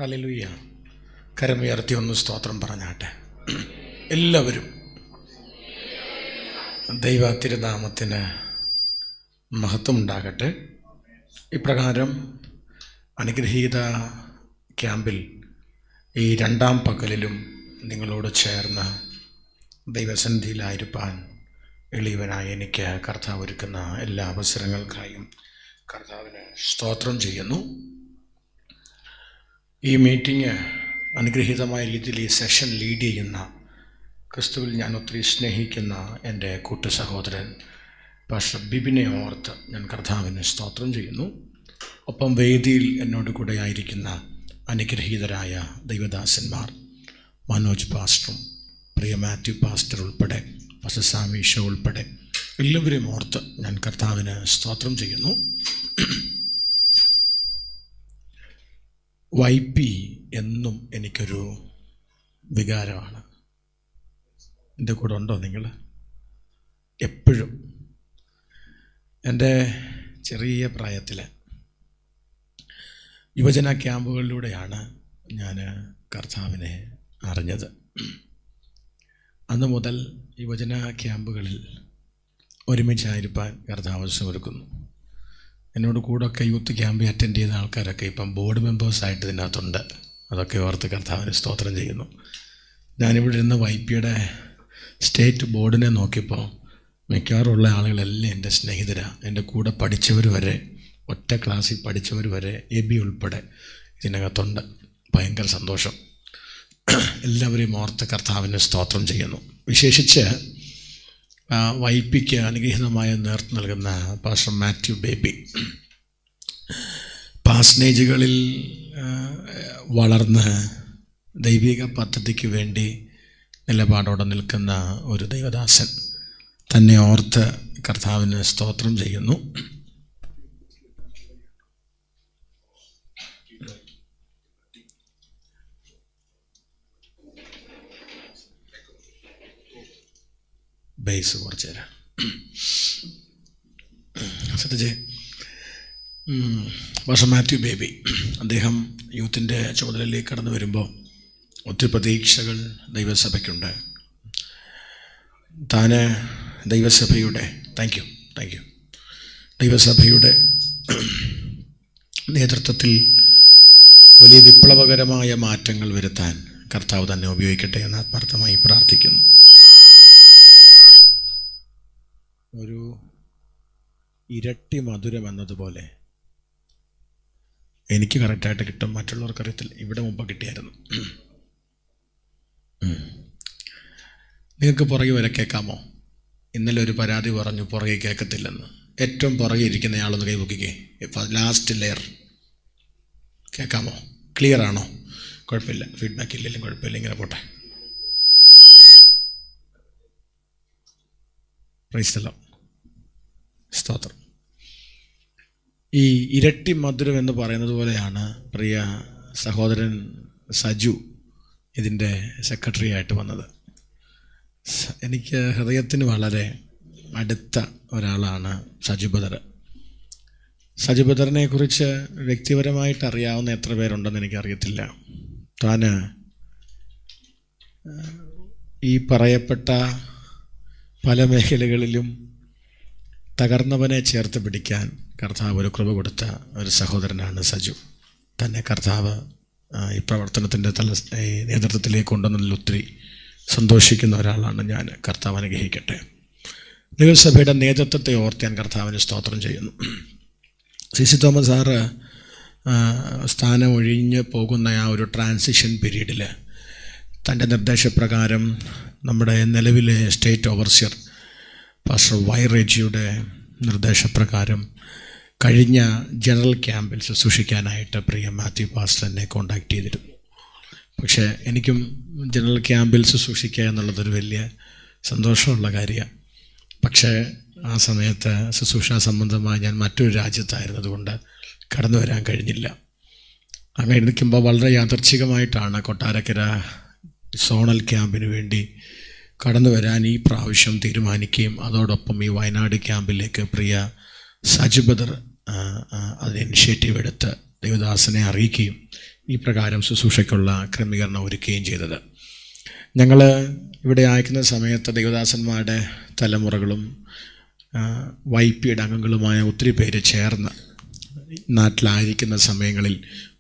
Hallelujah. കരമുയർത്തി ഒന്ന് സ്തോത്രം പറഞ്ഞാട്ടെ. എല്ലാവരും ദൈവ തിരുനാമത്തിന് മഹത്വം ഉണ്ടാകട്ടെ. ഇപ്രകാരം അനുഗ്രഹീത ക്യാമ്പിൽ ഈ രണ്ടാം പകലിലും നിങ്ങളോട് ചേർന്ന് ദൈവസന്നിധിയിലായിരിക്കാൻ എളിയവനായ എനിക്ക് കർത്താവ് ഒരുക്കുന്ന എല്ലാ അവസരങ്ങൾക്കായും കർത്താവിന് സ്തോത്രം ചെയ്യുന്നു. ഈ മീറ്റിംഗ് അനുഗ്രഹീതമായ രീതിയിൽ ഈ സെഷൻ ലീഡ് ചെയ്യുന്ന ക്രിസ്തുവിൽ ഞാൻ ഒത്തിരി സ്നേഹിക്കുന്ന എൻ്റെ കൂട്ടു സഹോദരൻ പാസ്റ്റർ ബിബിനെ ഓർത്ത് ഞാൻ കർത്താവിന് സ്തോത്രം ചെയ്യുന്നു. ഒപ്പം വേദിയിൽ എന്നോട് കൂടെ ആയിരിക്കുന്ന അനുഗ്രഹീതരായ ദൈവദാസന്മാർ മനോജ് പാസ്റ്ററും പ്രിയ മാത്യു പാസ്റ്റർ ഉൾപ്പെടെ പാസ്റ്റർ സാമീഷ ഉൾപ്പെടെ എല്ലാവരെയും ഓർത്ത് ഞാൻ കർത്താവിന് സ്തോത്രം ചെയ്യുന്നു. YP എന്നും എനിക്കൊരു വികാരമാണ്. എൻ്റെ കൂടെ ഉണ്ടോ നിങ്ങൾ? എപ്പോഴും എൻ്റെ ചെറിയ പ്രായത്തിൽ യുവജന ക്യാമ്പുകളിലൂടെയാണ് ഞാൻ കർത്താവിനെ അറിഞ്ഞത്. അന്ന് മുതൽ യുവജന ക്യാമ്പുകളിൽ ഒരുമിച്ചായിരിക്കാൻ കർത്താവ് അവസരം ഒരുക്കുന്നു. എന്നോട് കൂടെയൊക്കെ യൂത്ത് ക്യാമ്പ് അറ്റൻഡ് ചെയ്ത ആൾക്കാരൊക്കെ ഇപ്പം ബോർഡ് മെമ്പേഴ്സായിട്ട് ഇതിനകത്തുണ്ട്. അതൊക്കെ ഓർത്ത് കർത്താവിന് സ്തോത്രം ചെയ്യുന്നു. ഞാനിവിടെ ഇരുന്ന് YPയുടെ സ്റ്റേറ്റ് ബോർഡിനെ നോക്കിയപ്പോൾ മിക്കവാറുള്ള ആളുകളെല്ലാം എൻ്റെ സ്നേഹിതരാണ്. എൻ്റെ കൂടെ പഠിച്ചവർ വരെ, ഒറ്റ ക്ലാസ്സിൽ പഠിച്ചവർ വരെ, എബി ഉൾപ്പെടെ ഇതിനകത്തുണ്ട്. ഭയങ്കര സന്തോഷം. എല്ലാവരെയും ഓർത്ത് കർത്താവിന് സ്തോത്രം ചെയ്യുന്നു. വിശേഷിച്ച് YPക്ക് അനുഗ്രഹീതമായ നേതൃത്വം നൽകുന്ന പാസ്റ്റർ മാത്യു ബേബി, പാസ്നേജുകളിൽ വളർന്ന് ദൈവിക പദ്ധതിക്ക് വേണ്ടി നിലപാടോടെ നിൽക്കുന്ന ഒരു ദൈവദാസൻ, തന്നെ ഓർത്ത് കർത്താവിന് സ്തോത്രം ചെയ്യുന്നു. ബേസ് കുറച്ച് തരാം. ശ്രദ്ധിച്ചേ, പാസ്റ്റർ മാത്യു ബേബി അദ്ദേഹം യൂത്തിൻ്റെ ചുമതലയിലേക്ക് കടന്നു വരുമ്പോൾ ഒത്തിരി പ്രതീക്ഷകൾ ദൈവസഭയ്ക്കുണ്ട്. താന് ദൈവസഭയുടെ ദൈവസഭയുടെ നേതൃത്വത്തിൽ വലിയ വിപ്ലവകരമായ മാറ്റങ്ങൾ വരുത്താൻ കർത്താവ് തന്നെ ഉപയോഗിക്കട്ടെ എന്ന് ആത്മാർത്ഥമായി പ്രാർത്ഥിക്കുന്നു. ഒരു ഇരട്ടി മധുരം എന്നതുപോലെ എനിക്ക് കറക്റ്റായിട്ട് കിട്ടും, മറ്റുള്ളവർക്കറിയത്തില്ല. ഇവിടെ മുമ്പ് കിട്ടിയായിരുന്നു. നിങ്ങൾക്ക് പുറകെ വരെ കേൾക്കാമോ? ഇന്നലെ ഒരു പരാതി പറഞ്ഞു പുറകെ കേൾക്കത്തില്ലെന്ന്. ഏറ്റവും പുറകെ ഇരിക്കുന്നയാളൊന്ന് കൈപൊക്കിക്കേ. ലാസ്റ്റ് ലെയർ കേൾക്കാമോ? ക്ലിയർ ആണോ? കുഴപ്പമില്ല, ഫീഡ്ബാക്ക് ഇല്ലെങ്കിലും കുഴപ്പമില്ല, ഇങ്ങനെ പോട്ടെ. Price the Lord. സ്തോത്രം. ഈ ഇരട്ടി മധുരം എന്ന് പറയുന്നത് പോലെയാണ് പ്രിയ സഹോദരൻ സജു ഇതിൻ്റെ സെക്രട്ടറി ആയിട്ട് വന്നത്. എനിക്ക് ഹൃദയത്തിന് വളരെ അടുത്ത ഒരാളാണ് സജു ബദർ. സജു ബദറിനെ കുറിച്ച് വ്യക്തിപരമായിട്ട് അറിയാവുന്ന എത്ര പേരുണ്ടെന്ന് എനിക്കറിയത്തില്ല. താന് ഈ പറയപ്പെട്ട പല മേഖലകളിലും തകർന്നവനെ ചേർത്ത് പിടിക്കാൻ കർത്താവ് ഒരു കൃപ കൊടുത്ത ഒരു സഹോദരനാണ് സജു. തന്നെ കർത്താവ് ഈ പ്രവർത്തനത്തിൻ്റെ നേതൃത്വത്തിലേക്ക് കൊണ്ടുവന്നതിൽ ഒത്തിരി സന്തോഷിക്കുന്ന ഒരാളാണ് ഞാൻ. കർത്താവ് അനുഗ്രഹിക്കട്ടെ. ദൈവസഭയുടെ നേതൃത്വത്തെ ഓർത്ത് ഞാൻ കർത്താവിന് സ്തോത്രം ചെയ്യുന്നു. CC തോമസ് സാറ് സ്ഥാനം ഒഴിഞ്ഞ് പോകുന്ന ആ ഒരു ട്രാൻസിഷൻ പീരീഡിൽ തൻ്റെ നിർദ്ദേശപ്രകാരം നമ്മുടെ നിലവിലെ സ്റ്റേറ്റ് ഓവർസിയർ പാസ്റ്റർ Y റെജിയുടെ നിർദ്ദേശപ്രകാരം കഴിഞ്ഞ ജനറൽ ക്യാമ്പിൽ ശുശ്രൂഷിക്കാനായിട്ട് പ്രിയ മാത്യു പാസ്റ്റർ എന്നെ കോണ്ടാക്ട് ചെയ്തിരുന്നു. പക്ഷേ എനിക്കും ജനറൽ ക്യാമ്പിൽ ശുശ്രൂഷിക്കുക എന്നുള്ളതൊരു വലിയ സന്തോഷമുള്ള കാര്യമാണ്. പക്ഷേ ആ സമയത്ത് ശുശ്രൂഷ സംബന്ധമായി ഞാൻ മറ്റൊരു രാജ്യത്തായിരുന്നതുകൊണ്ട് കടന്നു വരാൻ കഴിഞ്ഞില്ല. അങ്ങനെ നിൽക്കുമ്പോൾ വളരെ യാദർച്ഛികമായിട്ടാണ് കൊട്ടാരക്കര സോണൽ ക്യാമ്പിന് വേണ്ടി കടന്നു വരാൻ ഈ പ്രാവശ്യം തീരുമാനിക്കുകയും അതോടൊപ്പം ഈ വയനാട് ക്യാമ്പിലേക്ക് പ്രിയ സജു ബദർ അതിന് ഇനിഷ്യേറ്റീവ് എടുത്ത് ദൈവദാസനെ അറിയിക്കുകയും ഈ പ്രകാരം ശുശ്രൂഷയ്ക്കുള്ള ക്രമീകരണം ഒരുക്കുകയും ചെയ്തത്. ഞങ്ങൾ ഇവിടെ അയക്കുന്ന സമയത്ത് ദൈവദാസന്മാരുടെ തലമുറകളും YPയുടെ അംഗങ്ങളുമായ ഒത്തിരി പേര് ചേർന്ന് നാട്ടിലായിരിക്കുന്ന സമയങ്ങളിൽ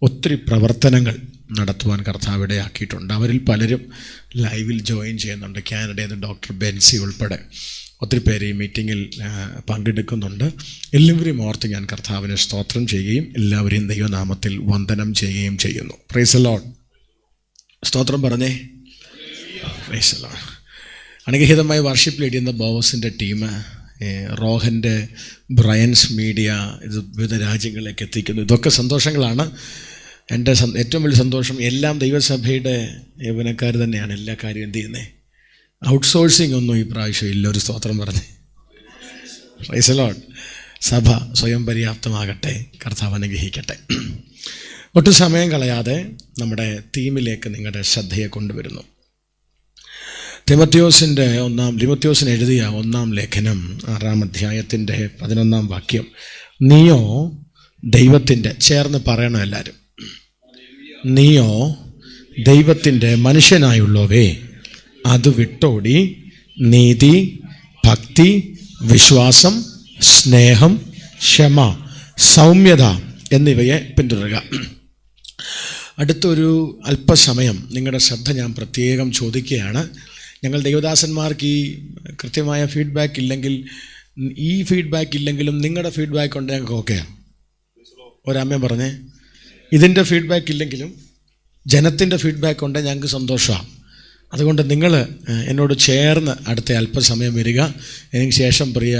ഒത്തിരി പ്രവർത്തനങ്ങൾ നടത്തുവാൻ കർത്താവ് ഇടയാക്കിയിട്ടുണ്ട്. അവരിൽ പലരും ലൈവിൽ ജോയിൻ ചെയ്യുന്നുണ്ട്. കാനഡയിൽ നിന്ന് ഡോക്ടർ ബെൻസി ഉൾപ്പെടെ ഒത്തിരി പേര് ഈ മീറ്റിങ്ങിൽ പങ്കെടുക്കുന്നുണ്ട്. എല്ലാവരെയും ഓർത്ത് ഞാൻ കർത്താവിനെ സ്തോത്രം ചെയ്യുകയും എല്ലാവരെയും ദൈവനാമത്തിൽ വന്ദനം ചെയ്യുകയും ചെയ്യുന്നു. Praise the Lord. സ്തോത്രം പറഞ്ഞേ. Praise the Lord. അനുഗ്രഹീതമായി വർഷിപ്പ് ലീഡ് ചെയ്യുന്ന ബോവസിൻ്റെ ടീം, റോഹൻ്റെ ബ്രയൻസ് മീഡിയ ഇത് വിവിധ രാജ്യങ്ങളിലേക്ക് എത്തിക്കുന്നു. ഇതൊക്കെ സന്തോഷങ്ങളാണ്. എൻ്റെ ഏറ്റവും വലിയ സന്തോഷം എല്ലാം ദൈവസഭയുടെ യൗവനക്കാർ തന്നെയാണ് എല്ലാ കാര്യം എന്ത് ചെയ്യുന്നത്. ഔട്ട്സോഴ്സിംഗ് ഒന്നും ഈ പ്രാവശ്യം ഇല്ല. ഒരു സ്തോത്രം പറഞ്ഞ്. Price the Lord. സഭ സ്വയം പര്യാപ്തമാകട്ടെ. കർത്താവ് അനുഗ്രഹിക്കട്ടെ. ഒട്ടും സമയം കളയാതെ നമ്മുടെ തീമിലേക്ക് നിങ്ങളുടെ ശ്രദ്ധയെ കൊണ്ടുവരുന്നു. തിമോത്തിയോസിന് എഴുതിയ 1-ാം ലേഖനം 6-ാം അധ്യായത്തിൻ്റെ 11-ാം വാക്യം. നീയോ ദൈവത്തിൻ്റെ, ചേർന്ന് പറയണം എല്ലാവരും, നീയോ ദൈവത്തിൻ്റെ മനുഷ്യനായുള്ളവേ അത് വിട്ടോടി നീതി, ഭക്തി, വിശ്വാസം, സ്നേഹം, ക്ഷമ, സൗമ്യത എന്നിവയെ പിന്തുടരുക. അടുത്തൊരു അല്പസമയം നിങ്ങളുടെ ശ്രദ്ധ ഞാൻ പ്രത്യേകം ചോദിക്കുകയാണ്. ഞങ്ങൾ ദൈവദാസന്മാർക്ക് ഈ കൃത്യമായ ഫീഡ്ബാക്ക് ഇല്ലെങ്കിൽ, ഈ ഫീഡ്ബാക്ക് ഇല്ലെങ്കിലും നിങ്ങളുടെ ഫീഡ്ബാക്ക് ഉണ്ട് ഞങ്ങൾക്ക് ഓക്കെയാണ്. ഒരമ്മ പറഞ്ഞേ, ഇതിൻ്റെ ഫീഡ്ബാക്ക് ഇല്ലെങ്കിലും ജനത്തിൻ്റെ ഫീഡ്ബാക്ക് ഉണ്ട് ഞങ്ങൾക്ക് സന്തോഷമാണ്. അതുകൊണ്ട് നിങ്ങൾ എന്നോട് ചേർന്ന് അടുത്ത അല്പസമയം വരിക. എനിക്ക് ശേഷം പ്രിയ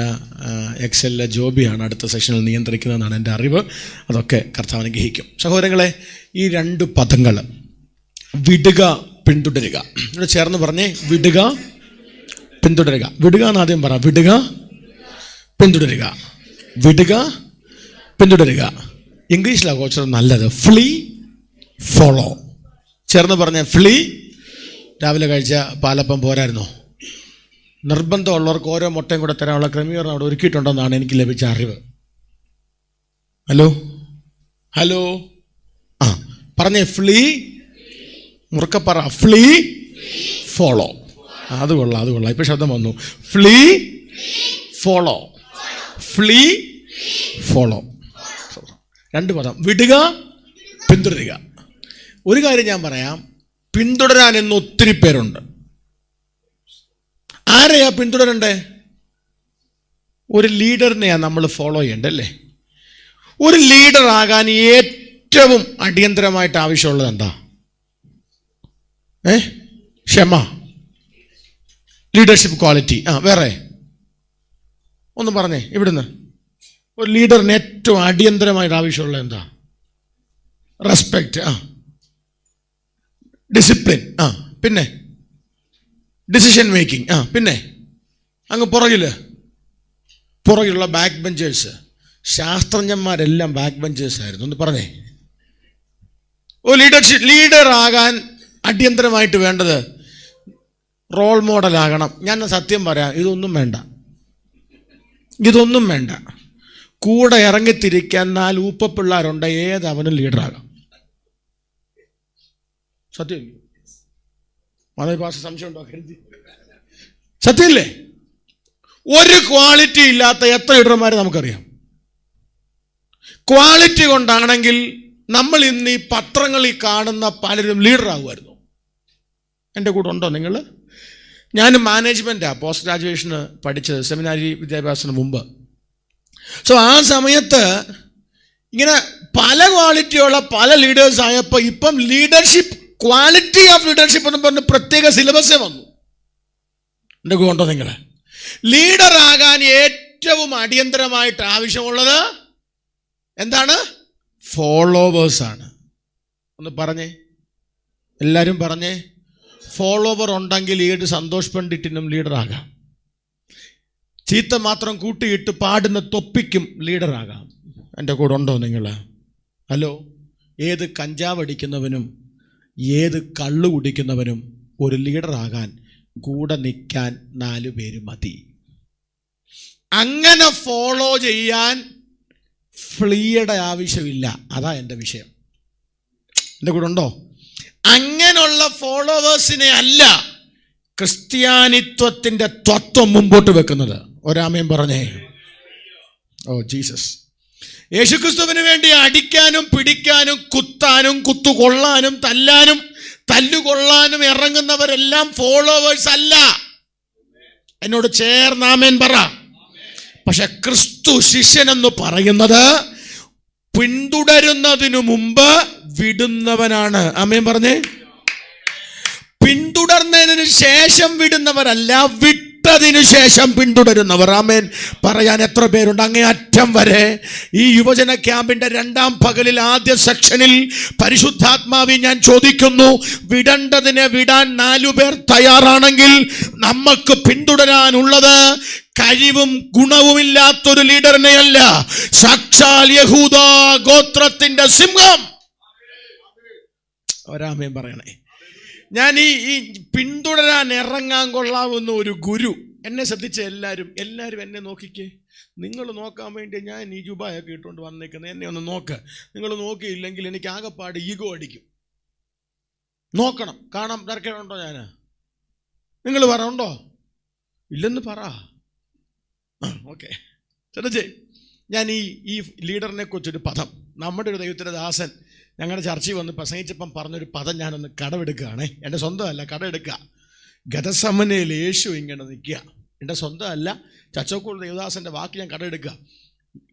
എക്സലിലെ ജോബിയാണ് അടുത്ത സെഷനിൽ നിയന്ത്രിക്കുന്നതെന്നാണ് എൻ്റെ അറിവ്. അതൊക്കെ കർത്താവ് അനുഗ്രഹിക്കും. സഹോദരങ്ങളെ, ഈ 2 പദങ്ങൾ വിടുക, പിന്തുടരുക, ഇവിടെ ചേർന്ന് പറഞ്ഞേ. വിടുക, പിന്തുടരുക. വിടുക എന്നാദ്യം പറ. വിടുക, പിന്തുടരുക. വിടുക, പിന്തുടരുക. ഇംഗ്ലീഷിലാണ് കുറച്ചുകൂടെ നല്ലത്. Flea, follow. ചേർന്ന് പറഞ്ഞ ഫ്ലീ. രാവിലെ കഴിച്ച പാലപ്പം പോരായിരുന്നോ? നിർബന്ധമുള്ളവർക്ക് ഓരോ മുട്ടയും കൂടെ തരാനുള്ള ക്രമീകരണം അവിടെ ഒരുക്കിയിട്ടുണ്ടെന്നാണ് എനിക്ക് ലഭിച്ച അറിവ്. ഹലോ പറഞ്ഞേ. ഫ്ലീ, മുറുക്കപ്പറ. Flee, follow. അത് കൊള്ളാം. ഇപ്പം ശബ്ദം വന്നു. Flea, follow. Flea, follow. 2 പദം. വിടുക, പിന്തുടരുക. ഒരു കാര്യം ഞാൻ പറയാം, പിന്തുടരാൻ എന്ന് ഒത്തിരി പേരുണ്ട്. ആരെയാ പിന്തുടരണ്ടേ? ഒരു ലീഡറിനെയാണ് നമ്മൾ ഫോളോ ചെയ്യേണ്ടല്ലേ. ഒരു ലീഡർ ആകാൻ ഏറ്റവും അടിയന്തരമായിട്ട് ആവശ്യമുള്ളത് എന്താ? ക്ഷമ, ലീഡർഷിപ്പ് ക്വാളിറ്റി. വേറെ ഒന്ന് പറഞ്ഞേ ഇവിടുന്ന്. ഒരു ലീഡറിന് ഏറ്റവും അടിയന്തരമായിട്ട് ആവശ്യമുള്ളത് എന്താ? റെസ്പെക്റ്റ്, ഡിസിപ്ലിൻ, പിന്നെ ഡിസിഷൻ മേക്കിംഗ്, പിന്നെ അങ്ങ് പുറകിലുള്ള ബാക്ക് ബെഞ്ചേഴ്സ്. ശാസ്ത്രജ്ഞന്മാരെല്ലാം ബാക്ക് ബെഞ്ചേഴ്സ് ആയിരുന്നു. ഒന്ന് പറഞ്ഞേ. ലീഡർ ആകാൻ അടിയന്തരമായിട്ട് വേണ്ടത് റോൾ മോഡലാകണം. ഞാൻ സത്യം പറയാം, ഇതൊന്നും വേണ്ട. കൂടെ ഇറങ്ങിത്തിരിക്കാൻ 4 ഊപ്പപ്പിള്ളാരുണ്ട്. ഏതവനും ലീഡറാകാം. സത്യം മാധവ സംശയം ഉണ്ടോ? സത്യമില്ലേ? ഒരു ക്വാളിറ്റി ഇല്ലാത്ത എത്ര ലീഡർമാരെ നമുക്കറിയാം. ക്വാളിറ്റി കൊണ്ടാണെങ്കിൽ നമ്മൾ ഇന്ന് ഈ പത്രങ്ങളിൽ കാണുന്ന പലരും ലീഡറാകുമായിരുന്നു. എൻ്റെ കൂടെ ഉണ്ടോ നിങ്ങൾ? ഞാൻ മാനേജ്മെൻറ്റാണ് പോസ്റ്റ് ഗ്രാജുവേഷന് പഠിച്ചത്, സെമിനാരി വിദ്യാഭ്യാസത്തിന് മുമ്പ്. സോ ആ സമയത്ത് ഇങ്ങനെ പല ക്വാളിറ്റിയുള്ള പല ലീഡേഴ്സ് ആയപ്പോൾ ഇപ്പം ലീഡർഷിപ്പ്, ക്വാളിറ്റി ഓഫ് ലീഡർഷിപ്പ് എന്ന് പറഞ്ഞ് പ്രത്യേക സിലബസേ വന്നു. എൻ്റെ കൂടെ ഉണ്ടോ നിങ്ങൾ? ലീഡറാകാൻ ഏറ്റവും അടിയന്തരമായിട്ട് ആവശ്യമുള്ളത് എന്താണ്? ഫോളോവേഴ്സാണ്. ഒന്ന് പറഞ്ഞേ, എല്ലാവരും പറഞ്ഞേ. ഫോളോവർ ഉണ്ടെങ്കിൽ ഏത് സന്തോഷ് പണ്ഡിറ്റിനും ലീഡറാകാം. ചീത്ത മാത്രം കൂട്ടിയിട്ട് പാടുന്ന തൊപ്പിക്കും ലീഡറാകാം. എൻ്റെ കൂടെ ഉണ്ടോ നിങ്ങൾ? ഹലോ. ഏത് കഞ്ചാവ് അടിക്കുന്നവനും ഏത് കള്ളു കുടിക്കുന്നവനും ഒരു ലീഡറാകാൻ കൂടെ നിൽക്കാൻ 4 പേര് മതി. അങ്ങനെ ഫോളോ ചെയ്യാൻ ഫ്ലീയുടെ ആവശ്യമില്ല. അതാ എൻ്റെ വിഷയം. എൻ്റെ കൂടെ ഉണ്ടോ? അങ്ങനെയുള്ള ഫോളോവേഴ്സിനെ അല്ല ക്രിസ്ത്യാനിത്വത്തിൻ്റെ തത്വം മുമ്പോട്ട് വെക്കുന്നത്. ഒരാമേൻ പറഞ്ഞേ. Oh Jesus. യേശുക്രിസ്തുവിന് വേണ്ടി അടിക്കാനും പിടിക്കാനും കുത്താനും കുത്തുകൊള്ളാനും തല്ലാനും തല്ലുകൊള്ളാനും ഇറങ്ങുന്നവരെല്ലാം ഫോളോവേഴ്സ് അല്ല. എന്നോട് ചേർന്നാമേൻ പറ. പക്ഷെ ക്രിസ്തു ശിഷ്യനെന്ന് പറയുന്നത് പിന്തുടരുന്നതിനു മുമ്പ് വിടുന്നവനാണ്. ആമേൻ പറഞ്ഞേ. പിന്തുടർന്നതിന് ശേഷം വിടുന്നവരല്ല, വിട്ടതിനു ശേഷം പിന്തുടരുന്നവർ. ആമേൻ പറയാൻ എത്ര പേരുണ്ട്? അങ്ങേ അറ്റം വരെ ഈ യുവജന ക്യാമ്പിന്റെ 2ാം പകലിൽ ആദ്യ സെക്ഷനിൽ പരിശുദ്ധാത്മാവി ഞാൻ ചോദിക്കുന്നു, വിടേണ്ടതിനെ വിടാൻ 4 പേർ തയ്യാറാണെങ്കിൽ നമുക്ക് പിന്തുടരാനുള്ളത് കഴിവും ഗുണവുമില്ലാത്തൊരു ലീഡറിനെയല്ല, സാക്ഷാൽ യഹൂദ ഗോത്രത്തിന്റെ സിംഹം. ഒരാമേൻ പറയണേ. ഞാൻ ഈ പിന്തുടരാൻ ഇറങ്ങാൻ കൊള്ളാവുന്ന ഒരു ഗുരു. എന്നെ ശ്രദ്ധിച്ച എല്ലാവരും എന്നെ നോക്കിക്കേ. നിങ്ങൾ നോക്കാൻ വേണ്ടി ഞാൻ ഈ ജുബായൊക്കെ ഇട്ടുകൊണ്ട് വന്നേക്കുന്നത്. എന്നെ ഒന്ന് നോക്ക്. നിങ്ങൾ നോക്കിയില്ലെങ്കിൽ എനിക്ക് ആകെപ്പാട് ഈഗോ അടിക്കും. നോക്കണം, കാണാൻ തിരക്കേടുണ്ടോ? ഞാൻ നിങ്ങൾ പറ, ഉണ്ടോ? ഇല്ലെന്ന് പറ. ഓക്കെ. ശ്രദ്ധിച്ചേ, ഞാൻ ഈ ലീഡറിനെ കുറിച്ചൊരു പദം, നമ്മുടെ ഒരു ദൈവത്തിൻ്റെ ദാസൻ ഞങ്ങളുടെ ചർച്ചയിൽ വന്ന് പ്രസംഗിച്ചപ്പം പറഞ്ഞൊരു പദം ഞാനൊന്ന് കടമെടുക്കുകയാണേ. എൻ്റെ സ്വന്തമല്ല, കടമെടുക്കുക. ഗതസമനയിൽ യേശു ഇങ്ങനെ നിൽക്കുക. എൻ്റെ സ്വന്തമല്ല, ചച്ചോക്കൂൾ ദേവദാസൻ്റെ വാക്ക് ഞാൻ കടമെടുക്കുക.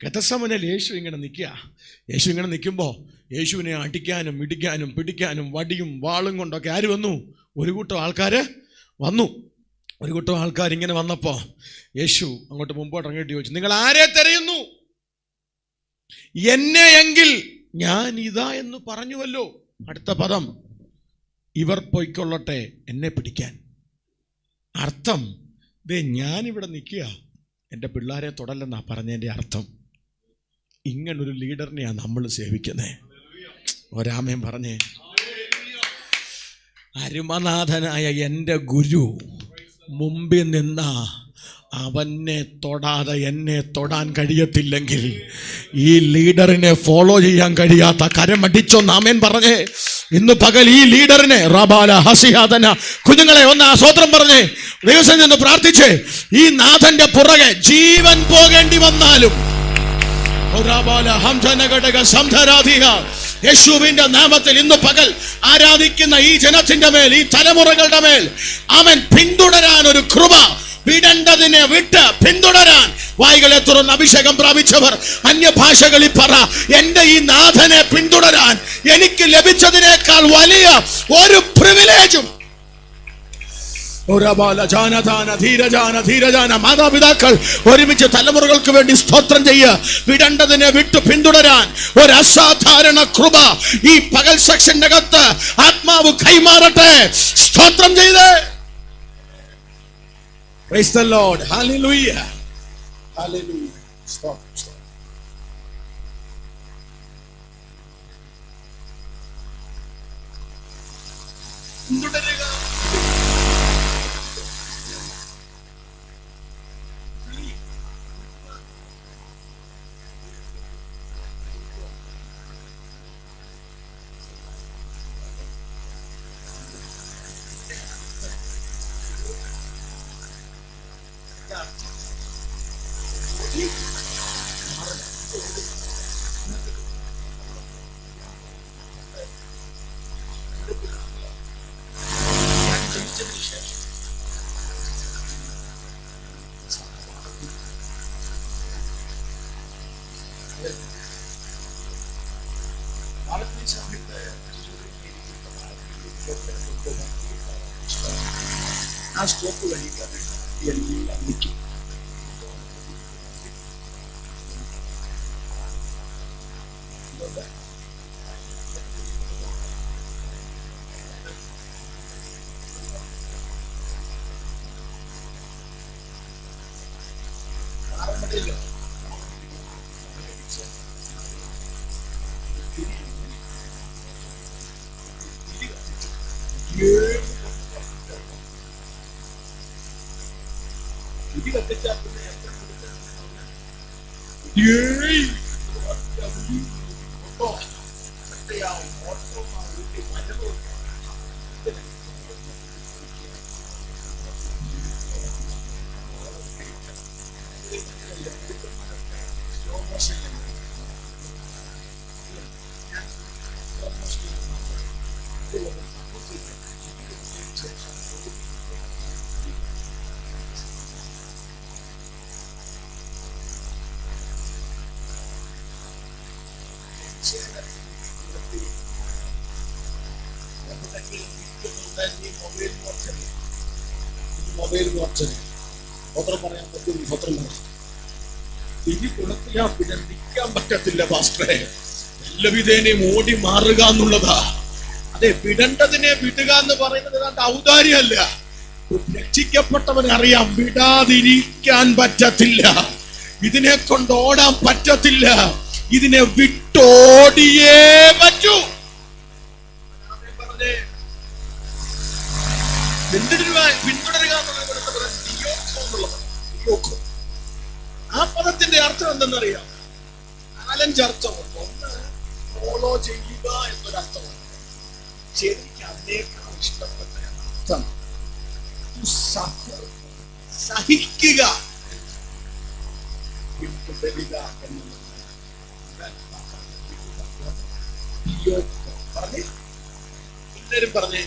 ഗതസമനയിൽ യേശു ഇങ്ങനെ നിൽക്കുക. യേശു ഇങ്ങനെ നിൽക്കുമ്പോൾ യേശുവിനെ അടിക്കാനും ഇടിക്കാനും പിടിക്കാനും വടിയും വാളും കൊണ്ടൊക്കെ ആര് വന്നു? ഒരു കൂട്ടം ആൾക്കാർ വന്നു. ഒരു കൂട്ടം ആൾക്കാർ ഇങ്ങനെ വന്നപ്പോൾ യേശു അങ്ങോട്ട് മുമ്പോട്ട് ഇറങ്ങിയിട്ട് ചോദിച്ചു, നിങ്ങൾ ആരെ തിരയുന്നു? എന്നെ എങ്കിൽ ഞാൻ ഇതാ എന്ന് പറഞ്ഞുവല്ലോ. അടുത്ത പദം, ഇവർ പൊയ്ക്കൊള്ളട്ടെ എന്നെ പിടിക്കാൻ. അർത്ഥം, ദേ ഞാനിവിടെ നിൽക്കുക, എൻ്റെ പിള്ളേരെ തൊടല്ലെന്നാ പറഞ്ഞതിൻ്റെ അർത്ഥം. ഇങ്ങനൊരു ലീഡറിനെയാണ് നമ്മൾ സേവിക്കുന്നത്. ഒരാമേൻ പറഞ്ഞേ. അരുമനാഥനായ എൻ്റെ ഗുരു മുമ്പിൽ നിന്ന അവനെ തൊടാതെ എന്നെ തൊടാൻ കഴിയത്തില്ലെങ്കിൽ ഈ ലീഡറിനെ ഫോളോ ചെയ്യാൻ കഴിയാത്ത കരമടിച്ചൊന്ന് ആമേൻ പറഞ്ഞേ. ഇന്ന് പകൽ ഈ ലീഡറിനെ റബാല ഹസിഹാദന കുഞ്ഞുങ്ങളെ ഒന്ന് സ്വത്രം പറഞ്ഞേ. ദിവസം നിന്ന് പ്രാർത്ഥിച്ചേ. ഈ നാഥന്റെ പുറകെ ജീവൻ പോകേണ്ടി വന്നാലും യേശുവിന്റെ നാമത്തിൽ ഇന്ന് പകൽ ആരാധിക്കുന്ന ഈ ജനത്തിന്റെ മേൽ, ഈ തലമുറകളുടെ മേൽ അവൻ പിന്തുടരാൻ ഒരു കൃപ, വിടേണ്ടതിനെ വിട്ട് പിന്തുടരാൻ വായികളെ തുറന്ന് അഭിഷേകം പ്രാപിച്ചവർ അന്യഭാഷകളിൽ പറ, എന്റെ ഈ നാഥനെ പിന്തുടരാൻ എനിക്ക് ലഭിച്ചതിനേക്കാൾ വലിയ ഒരു പ്രിവിലേജും. മാതാപിതാക്കൾ ഒരുമിച്ച് തലമുറകൾക്ക് വേണ്ടി സ്തോത്രം ചെയ്യുക. വിടേണ്ടതിനെ വിട്ടു പിന്തുടരാൻ ഒരു അസാധാരണ കൃപ ഈ പകൽ സെക്ഷന്റെ അകത്ത് ആത്മാവ് കൈമാറട്ടെ. സ്തോത്രം ചെയ്ത് Praise the Lord. Hallelujah. Hallelujah. Stop. ആ സ്റ്റോപ്പ് കഴിക്കാതെ എല്ലാം നിൽക്കും. മൊബൈൽ വാട്സപ്പ് പത്രം പറയാൻ പറ്റും. പത്രം ഇനി കുളത്തിലാ പിന്നെ നിൽക്കാൻ പറ്റത്തില്ല പാസ്റ്ററെ. എല്ലാവിധേനയും ഓടി മാറുക എന്നുള്ളതാ. അതെ, വിടേണ്ടതിനെ വിടുക എന്ന് പറയുന്നത് ഏതാണ്ട് ഔദാര്യമല്ല. രക്ഷിക്കപ്പെട്ടവൻ അറിയാം വിടാതിരിക്കാൻ പറ്റത്തില്ല, ഇതിനെ കൊണ്ട് ഓടാൻ പറ്റത്തില്ല, ഇതിനെ വിട്ടോടിയേ പറ്റൂ. പിന്തുടരുക എന്നുള്ളത് ആ പദത്തിന്റെ അർത്ഥം എന്തെന്നറിയാം? 4 അർത്ഥമുണ്ട്. ഒന്ന്, ഫോളോ ചെയ്യുക എന്നൊരർത്ഥമുണ്ട്. ശരിക്ക് അതിനേക്കാൾ ഇഷ്ടപ്പെട്ട അർത്ഥം സഹിക്കുക, പിന്തുടരുക എന്നുള്ളത്. പറഞ്ഞേ, എല്ലാരും പറഞ്ഞേ.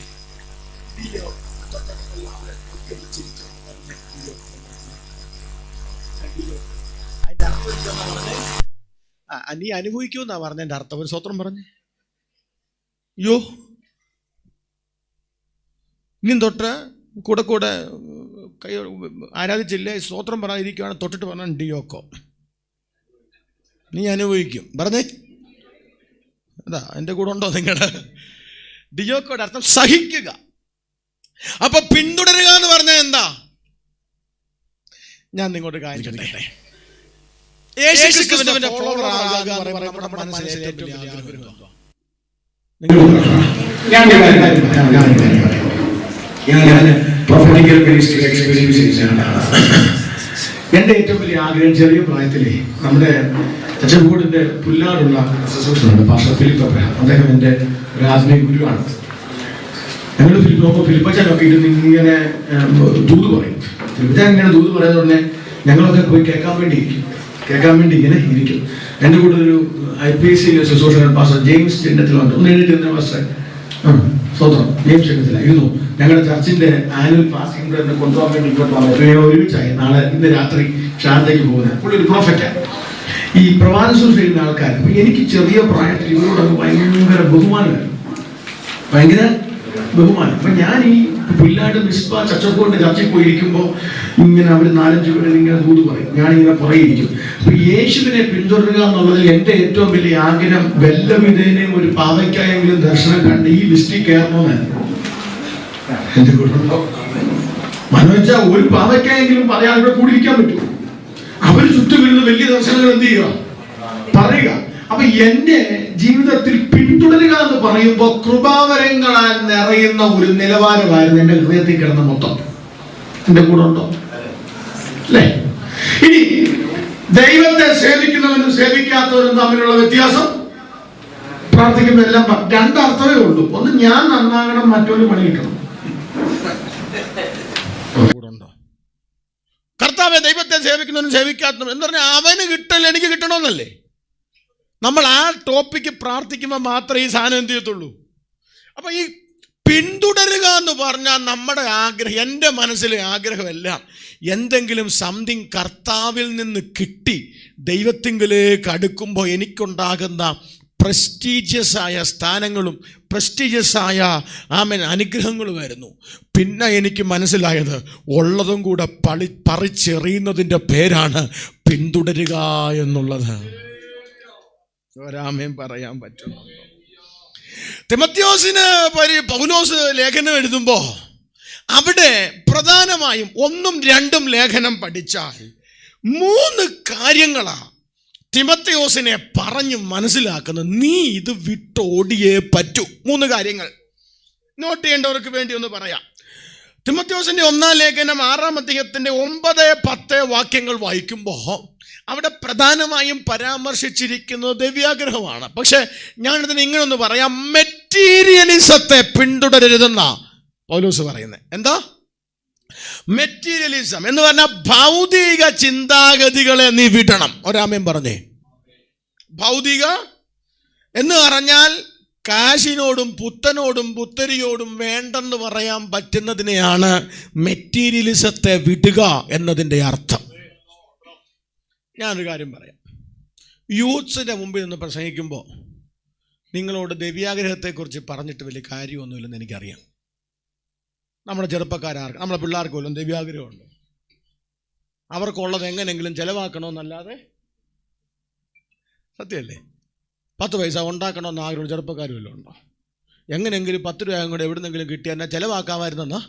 അതിന്റെ അർത്ഥം എന്താ പറഞ്ഞേ? നീ അനുഭവിക്കൂന്നാ പറഞ്ഞതിന്റെ അർത്ഥം. ഒരു സ്വത്രം പറഞ്ഞേ. അയ്യോ, ഇനിയും തൊട്ട് കൂടെ കൂടെ കൈ ആരാധിച്ചില്ലേ, സ്തോത്രം പറയാതിരിക്കുകയാണ്, തൊട്ടിട്ട് പറഞ്ഞാൽ ഡിയോക്കോ, നീ അനുഭവിക്കും. പറഞ്ഞേ, അതാ എൻ്റെ കൂടെ ഉണ്ടോ നിങ്ങളുടെ? ഡിയോക്കോയുടെ അർത്ഥം സഹിക്കുക. അപ്പൊ പിന്തുടരുക എന്ന് പറഞ്ഞാൽ എന്താ? ഞാൻ നിങ്ങോട്ട് കാണിക്കട്ടെ. യേശുക്രിസ്തുവിന്റെ ഫോളോവർ ആകുക എന്ന് പറയുമ്പോൾ നമ്മുടെ മനസ്സിൽ ഏറ്റവും വലിയ ആഗ്രഹം എന്തുവാ? ഞാൻ പ്രൊഫറ്റിക്കൽ മിനിസ്ട്രി എക്സ്പീരിയൻസ് ചെയ്തതാണ്. എൻ്റെ ഏറ്റവും വലിയ ആഗ്രഹം, ചെറിയ പ്രായത്തിലെ നമ്മുടെ ചച്ചൻകോടിന്റെ പുല്ലാടുള്ള ശുശ്രൂഷനുണ്ട്, പാസ്റ്റർ ഫിലിപ്പ് അബ്രഹാം. അദ്ദേഹം എൻ്റെ ഒരു ആത്മീയ ഗുരുവാണ്. ഞങ്ങൾ ഫിലിപ്പച്ചനൊക്കെ ഇരുന്ന് ഇങ്ങനെ ദൂത് പറയും. ഫിലിപ്പച്ചൻ ഇങ്ങനെ ദൂത് പറയുന്നത് തന്നെ ഞങ്ങളൊക്കെ പോയി കേൾക്കാൻ വേണ്ടി ഇങ്ങനെ ഇരിക്കും. എൻ്റെ കൂടെ ഒരു IPC ശുശ്രൂഷകൻ പാസ്റ്റർ ജെയിംസ് ചിഹ്നത്തിലുണ്ട്. ഒന്ന് എഴുതിയിരുന്ന പാസ്റ്റർ സ്വന്തം ജെയിംസ് ചിഹ്നത്തിലായിരുന്നു. ഞങ്ങളുടെ ചർച്ചിന്റെ ആനുവൽ ഫാസ്റ്റിംഗ് എന്നെ കൊണ്ടുപോകാൻ വേണ്ടി ഇങ്ങോട്ട് വന്നു. ഒരുമിച്ചായി ഇന്ന് രാത്രി ഷാർജയ്ക്ക് പോകുന്നത്. പുള്ളി ഒരു പ്രോഫറ്റാണ്. ഈ പ്രവാചക ശുശ്രൂഷ ചെയ്യുന്ന ആൾക്കാർ. അപ്പൊ എനിക്ക് ചെറിയ പ്രായത്തിൽ ഇവരോടൊക്കെ ഭയങ്കര ബഹുമാനമായിരുന്നു. അപ്പൊ ഞാൻ ഈ പുല്ലാട് മിസ്ബ ചച്ചക്കോടിന്റെ ചർച്ചയിൽ പോയിരിക്കുമ്പോൾ ഇങ്ങനെ അവർ 4-5 പേര് ഇങ്ങനെ ദൂത് പറയും, ഞാനിങ്ങനെ പുറകിരിക്കും. അപ്പൊ യേശുവിനെ പിന്തുടരുക എന്നുള്ളതിൽ എൻ്റെ ഏറ്റവും വലിയ ആഗ്രഹം വല്ലവിധേനയും ഒരു പാവയ്ക്കായെങ്കിലും ദർശനം കണ്ട് ഈ ലിസ്റ്റിൽ കയറണമെന്നായിരുന്നു. എന്റെ കൂടെ മനോജ, ഒരു പാവയ്ക്കായെങ്കിലും പറയാൻ ഇവിടെ കൂടിയിരിക്കാൻ പറ്റുമോ? അവര് ചുറ്റും വരുന്ന വലിയ ദർശനങ്ങൾ എന്ത് ചെയ്യുക, പറയുക. അപ്പൊ എന്റെ ജീവിതത്തിൽ പിന്തുടരുക എന്ന് പറയുമ്പോൾ കൃപാവരങ്ങളാൽ നിറയുന്ന ഒരു നിലവാരമായിരുന്നു എന്റെ ഹൃദയത്തിൽ കിടന്ന മൊത്തം. എന്റെ കൂടെ ഉണ്ടോ? അല്ലേ? ഇനി ദൈവത്തെ സേവിക്കുന്നവനും സേവിക്കാത്തവരും തമ്മിലുള്ള വ്യത്യാസം, പ്രാർത്ഥിക്കുന്ന എല്ലാം 2 അർത്ഥമേ ഉള്ളൂ. ഒന്ന്, ഞാൻ നന്നാകണം, മറ്റൊരു പണി കിട്ടണം. കർത്താവെ, ദൈവത്തെ സേവിക്കുന്നവനും സേവിക്കാത്തവനും എന്ന് പറഞ്ഞാൽ അവന് കിട്ടൽ എനിക്ക് കിട്ടണമെന്നല്ലേ? നമ്മൾ ആ ടോപ്പിക്ക് പ്രാർത്ഥിക്കുമ്പോൾ മാത്രമേ ഈ സാധനം എന്ത് ചെയ്യത്തുള്ളൂ. അപ്പൊ ഈ പിന്തുടരുക എന്ന് പറഞ്ഞാൽ നമ്മുടെ ആഗ്രഹം, എൻ്റെ മനസ്സിലെ ആഗ്രഹമെല്ലാം എന്തെങ്കിലും സംതിങ് കർത്താവിൽ നിന്ന് കിട്ടി ദൈവത്തിങ്കിലേക്ക് അടുക്കുമ്പോൾ എനിക്കുണ്ടാകുന്ന പ്രസ്റ്റീജിയസ് ആയ സ്ഥാനങ്ങളും പ്രസ്റ്റീജിയസ് ആയ അനുഗ്രഹങ്ങളുമായിരുന്നു. പിന്നെ എനിക്ക് മനസ്സിലായത് ഉള്ളതും കൂടെ പറിച്ചെറിയുന്നതിൻ്റെ പേരാണ് പിന്തുടരുക എന്നുള്ളത്. ഒരാമയും പറയാൻ പറ്റുന്നുണ്ടോ? തിമോത്തിയോസിന് പൗലോസ് ലേഖനം എഴുതുമ്പോൾ അവിടെ പ്രധാനമായും 1ഉം 2ഉം ലേഖനം പഠിച്ചാൽ 3 കാര്യങ്ങളാ തിമോത്തിയോസിനെ പറഞ്ഞു മനസ്സിലാക്കുന്നത്. നീ ഇത് വിട്ടോടിയേ പറ്റൂ. 3 കാര്യങ്ങൾ നോട്ട് ചെയ്യേണ്ടവർക്ക് വേണ്ടി ഒന്ന് പറയാം. തിമോത്തിയോസിന്റെ 1-ാം ലേഖനം 6-ാം അധ്യായത്തിന്റെ 9-10 വാക്യങ്ങൾ വായിക്കുമ്പോൾ അവിടെ പ്രധാനമായും പരാമർശിച്ചിരിക്കുന്നത് ദിവ്യാഗ്രഹമാണ്. പക്ഷെ ഞാനിതിന് ഇങ്ങനെ ഒന്ന് പറയാം, മെറ്റീരിയലിസത്തെ പിന്തുടരരുതെന്നാ പൗലോസ് പറയുന്നത്. എന്താ മെറ്റീരിയലിസം എന്ന് പറഞ്ഞാൽ? ഭൗതിക ചിന്താഗതികളെ നീ വിടണം. ഒരാമയും പറഞ്ഞേ. ഭൗതിക എന്ന് പറഞ്ഞാൽ കാശിനോടും പുത്തനോടും പുത്തരിയോടും വേണ്ടെന്ന് പറയാൻ പറ്റുന്നതിനെയാണ് മെറ്റീരിയലിസത്തെ വിടുക എന്നതിൻ്റെ അർത്ഥം. ഞാനൊരു കാര്യം പറയാം. യൂത്ത്സിൻ്റെ മുമ്പിൽ നിന്ന് പ്രസംഗിക്കുമ്പോൾ നിങ്ങളോട് ദൈവീയാഗ്രഹത്തെക്കുറിച്ച് പറഞ്ഞിട്ട് വലിയ കാര്യമൊന്നുമില്ലെന്ന് എനിക്കറിയാം. നമ്മുടെ ചെറുപ്പക്കാർക്ക്, നമ്മുടെ പിള്ളേർക്ക് പോലും ദൈവീയാഗ്രഹമുണ്ട്. അവർക്കുള്ളത് എങ്ങനെയെങ്കിലും ചിലവാക്കണമെന്നല്ലാതെ, സത്യമല്ലേ? 10 പൈസ ഉണ്ടാക്കണമെന്ന് ആഗ്രഹമുള്ള ചെറുപ്പക്കാർ വല്ലതും ഉണ്ടോ? എങ്ങനെയെങ്കിലും 10 രൂപ കൂടെ എവിടുന്നെങ്കിലും കിട്ടിയാൽ എന്നെ ചിലവാക്കാമായിരുന്നെന്നാ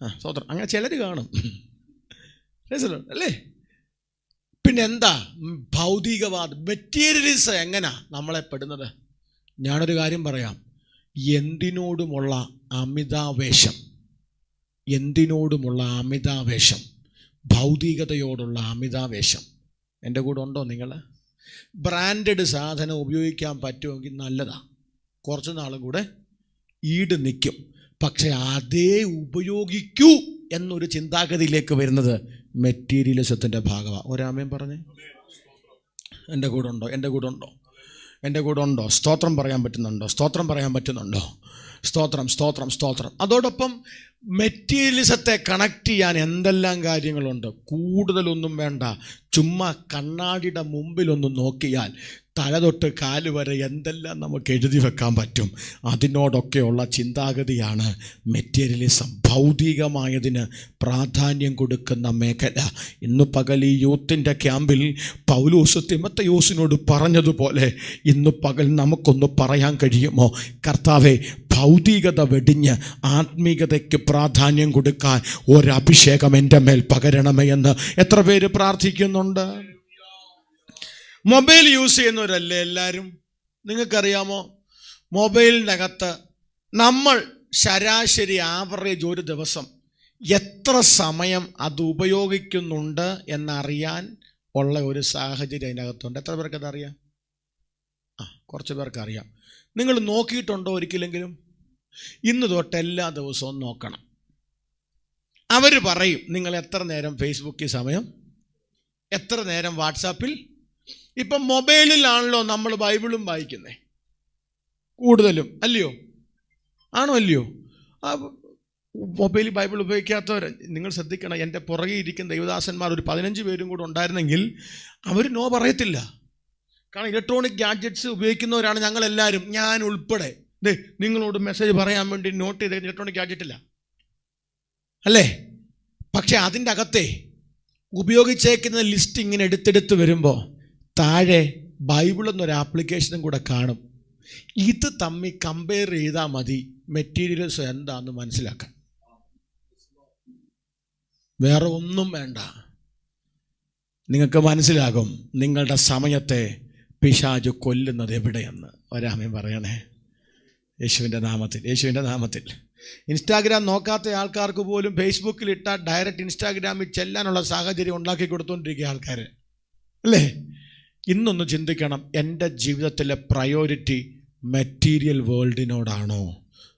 സ്വതന്ത്രം. അങ്ങനെ ചിലർ കാണും, അല്ലേ? പിന്നെ എന്താ ഭൗതികവാദം, മെറ്റീരിയലിസം എങ്ങനാ നമ്മളെ പെടുന്നത്? ഞാനൊരു കാര്യം പറയാം. എന്തിനോടുമുള്ള അമിതാവേശം, ഭൗതികതയോടുള്ള അമിതാവേശം. എൻ്റെ കൂടെ ഉണ്ടോ നിങ്ങൾ? ബ്രാൻഡഡ് സാധനം ഉപയോഗിക്കാൻ പറ്റുമെങ്കിൽ നല്ലതാണ്, കുറച്ച് നാളും കൂടെ ഈട് നിൽക്കും. പക്ഷെ അതേ ഉപയോഗിക്കൂ എന്നൊരു ചിന്താഗതിയിലേക്ക് വരുന്നത് മെറ്റീരിയലിസത്തിൻ്റെ ഭാഗമാണ്. ഒരാമയും പറഞ്ഞേ. എൻ്റെ കൂടെ ഉണ്ടോ? സ്തോത്രം പറയാൻ പറ്റുന്നുണ്ടോ? സ്തോത്രം. അതോടൊപ്പം മെറ്റീരിയലിസത്തെ കണക്ട് ചെയ്യാൻ എന്തെല്ലാം കാര്യങ്ങളുണ്ട്. കൂടുതലൊന്നും വേണ്ട, ചുമ്മാ കണ്ണാടിയുടെ മുമ്പിലൊന്ന് നോക്കിയാൽ തല തൊട്ട് കാല് വരെ എന്തെല്ലാം നമുക്ക് എഴുതി വെക്കാൻ പറ്റും. അതിനോടൊക്കെയുള്ള ചിന്താഗതിയാണ് മെറ്റീരിയലിസം. ഭൗതികമായതിന് പ്രാധാന്യം കൊടുക്കുന്ന മേഖല. ഇന്ന് പകൽ ഈ യൂത്തിൻ്റെ ക്യാമ്പിൽ പൗലോസ് തിമോഥെയോസിനോട് പറഞ്ഞതുപോലെ ഇന്ന് പകൽ നമുക്കൊന്ന് പറയാൻ കഴിയുമോ? കർത്താവേ, ഭൗതികത വെടിഞ്ഞ് ആത്മീകതയ്ക്ക് പ്രാധാന്യം കൊടുക്കാൻ ഒരഭിഷേകം എൻ്റെ മേൽ പകരണമേ എന്ന് എത്ര പേര് പ്രാർത്ഥിക്കുന്നുണ്ട്? മൊബൈൽ യൂസ് ചെയ്യുന്നവരല്ലേ എല്ലാവരും? നിങ്ങൾക്കറിയാമോ, മൊബൈലിനകത്ത് നമ്മൾ ശരാശരി ആവറേജ് ഒരു ദിവസം എത്ര സമയം അത് ഉപയോഗിക്കുന്നുണ്ട് എന്നറിയാൻ ഉള്ള ഒരു സാഹചര്യം അതിനകത്തുണ്ട്. എത്ര പേർക്ക് അതറിയാം? കുറച്ച് പേർക്ക് അറിയാം. നിങ്ങൾ നോക്കിയിട്ടുണ്ടോ ഒരിക്കലെങ്കിലും? ഇന്ന് തൊട്ട് എല്ലാ ദിവസവും നോക്കണം. അവർ പറയും നിങ്ങൾ എത്ര നേരം ഫേസ്ബുക്കിൽ സമയം, എത്ര നേരം വാട്സാപ്പിൽ. ഇപ്പം മൊബൈലിലാണല്ലോ നമ്മൾ ബൈബിളും വായിക്കുന്നത് കൂടുതലും, അല്ലയോ? അല്ലയോ? മൊബൈലിൽ ബൈബിൾ ഉപയോഗിക്കാത്തവർ നിങ്ങൾ ശ്രദ്ധിക്കണം. എൻ്റെ പുറകെ ഇരിക്കുന്ന ദൈവദാസന്മാർ ഒരു 15 പേരും കൂടെ ഉണ്ടായിരുന്നെങ്കിൽ അവർ നോ പറയത്തില്ല. കാരണം ഇലക്ട്രോണിക് ഗാഡ്ജറ്റ്സ് ഉപയോഗിക്കുന്നവരാണ് ഞങ്ങളെല്ലാവരും, ഞാൻ ഉൾപ്പെടെ. നിങ്ങളോട് മെസ്സേജ് പറയാൻ വേണ്ടി നോട്ട് ചെയ്ത ഇലക്ട്രോണിക് ഗാഡ്ജറ്റില്ല, അല്ലേ? പക്ഷെ അതിൻ്റെ അകത്തെ ഉപയോഗിച്ചേക്കുന്ന ലിസ്റ്റ് ഇങ്ങനെ എടുത്തെടുത്ത് വരുമ്പോൾ താഴെ ബൈബിൾ എന്നൊരു ആപ്ലിക്കേഷനും കൂടെ കാണും. ഇത് തമ്മിൽ കമ്പയർ ചെയ്താൽ മതി മെറ്റീരിയൽസ് എന്താണെന്ന് മനസ്സിലാക്കാൻ. വേറെ ഒന്നും വേണ്ട. നിങ്ങൾക്ക് മനസ്സിലാകും നിങ്ങളുടെ സമയത്തെ പിശാച് കൊല്ലുന്നത് എവിടെയെന്ന്. ഒരാമയും പറയണേ, യേശുവിൻ്റെ നാമത്തിൽ. ഇൻസ്റ്റാഗ്രാം നോക്കാത്ത ആൾക്കാർക്ക് പോലും ഫേസ്ബുക്കിൽ ഇട്ടാൽ ഡയറക്റ്റ് ഇൻസ്റ്റാഗ്രാമിൽ ചെല്ലാനുള്ള സാഹചര്യം ഉണ്ടാക്കി കൊടുത്തുകൊണ്ടിരിക്കുക ആൾക്കാർ, അല്ലേ? ഇന്നൊന്ന് ചിന്തിക്കണം, എൻ്റെ ജീവിതത്തിലെ പ്രയോറിറ്റി മെറ്റീരിയൽ വേൾഡിനോടാണോ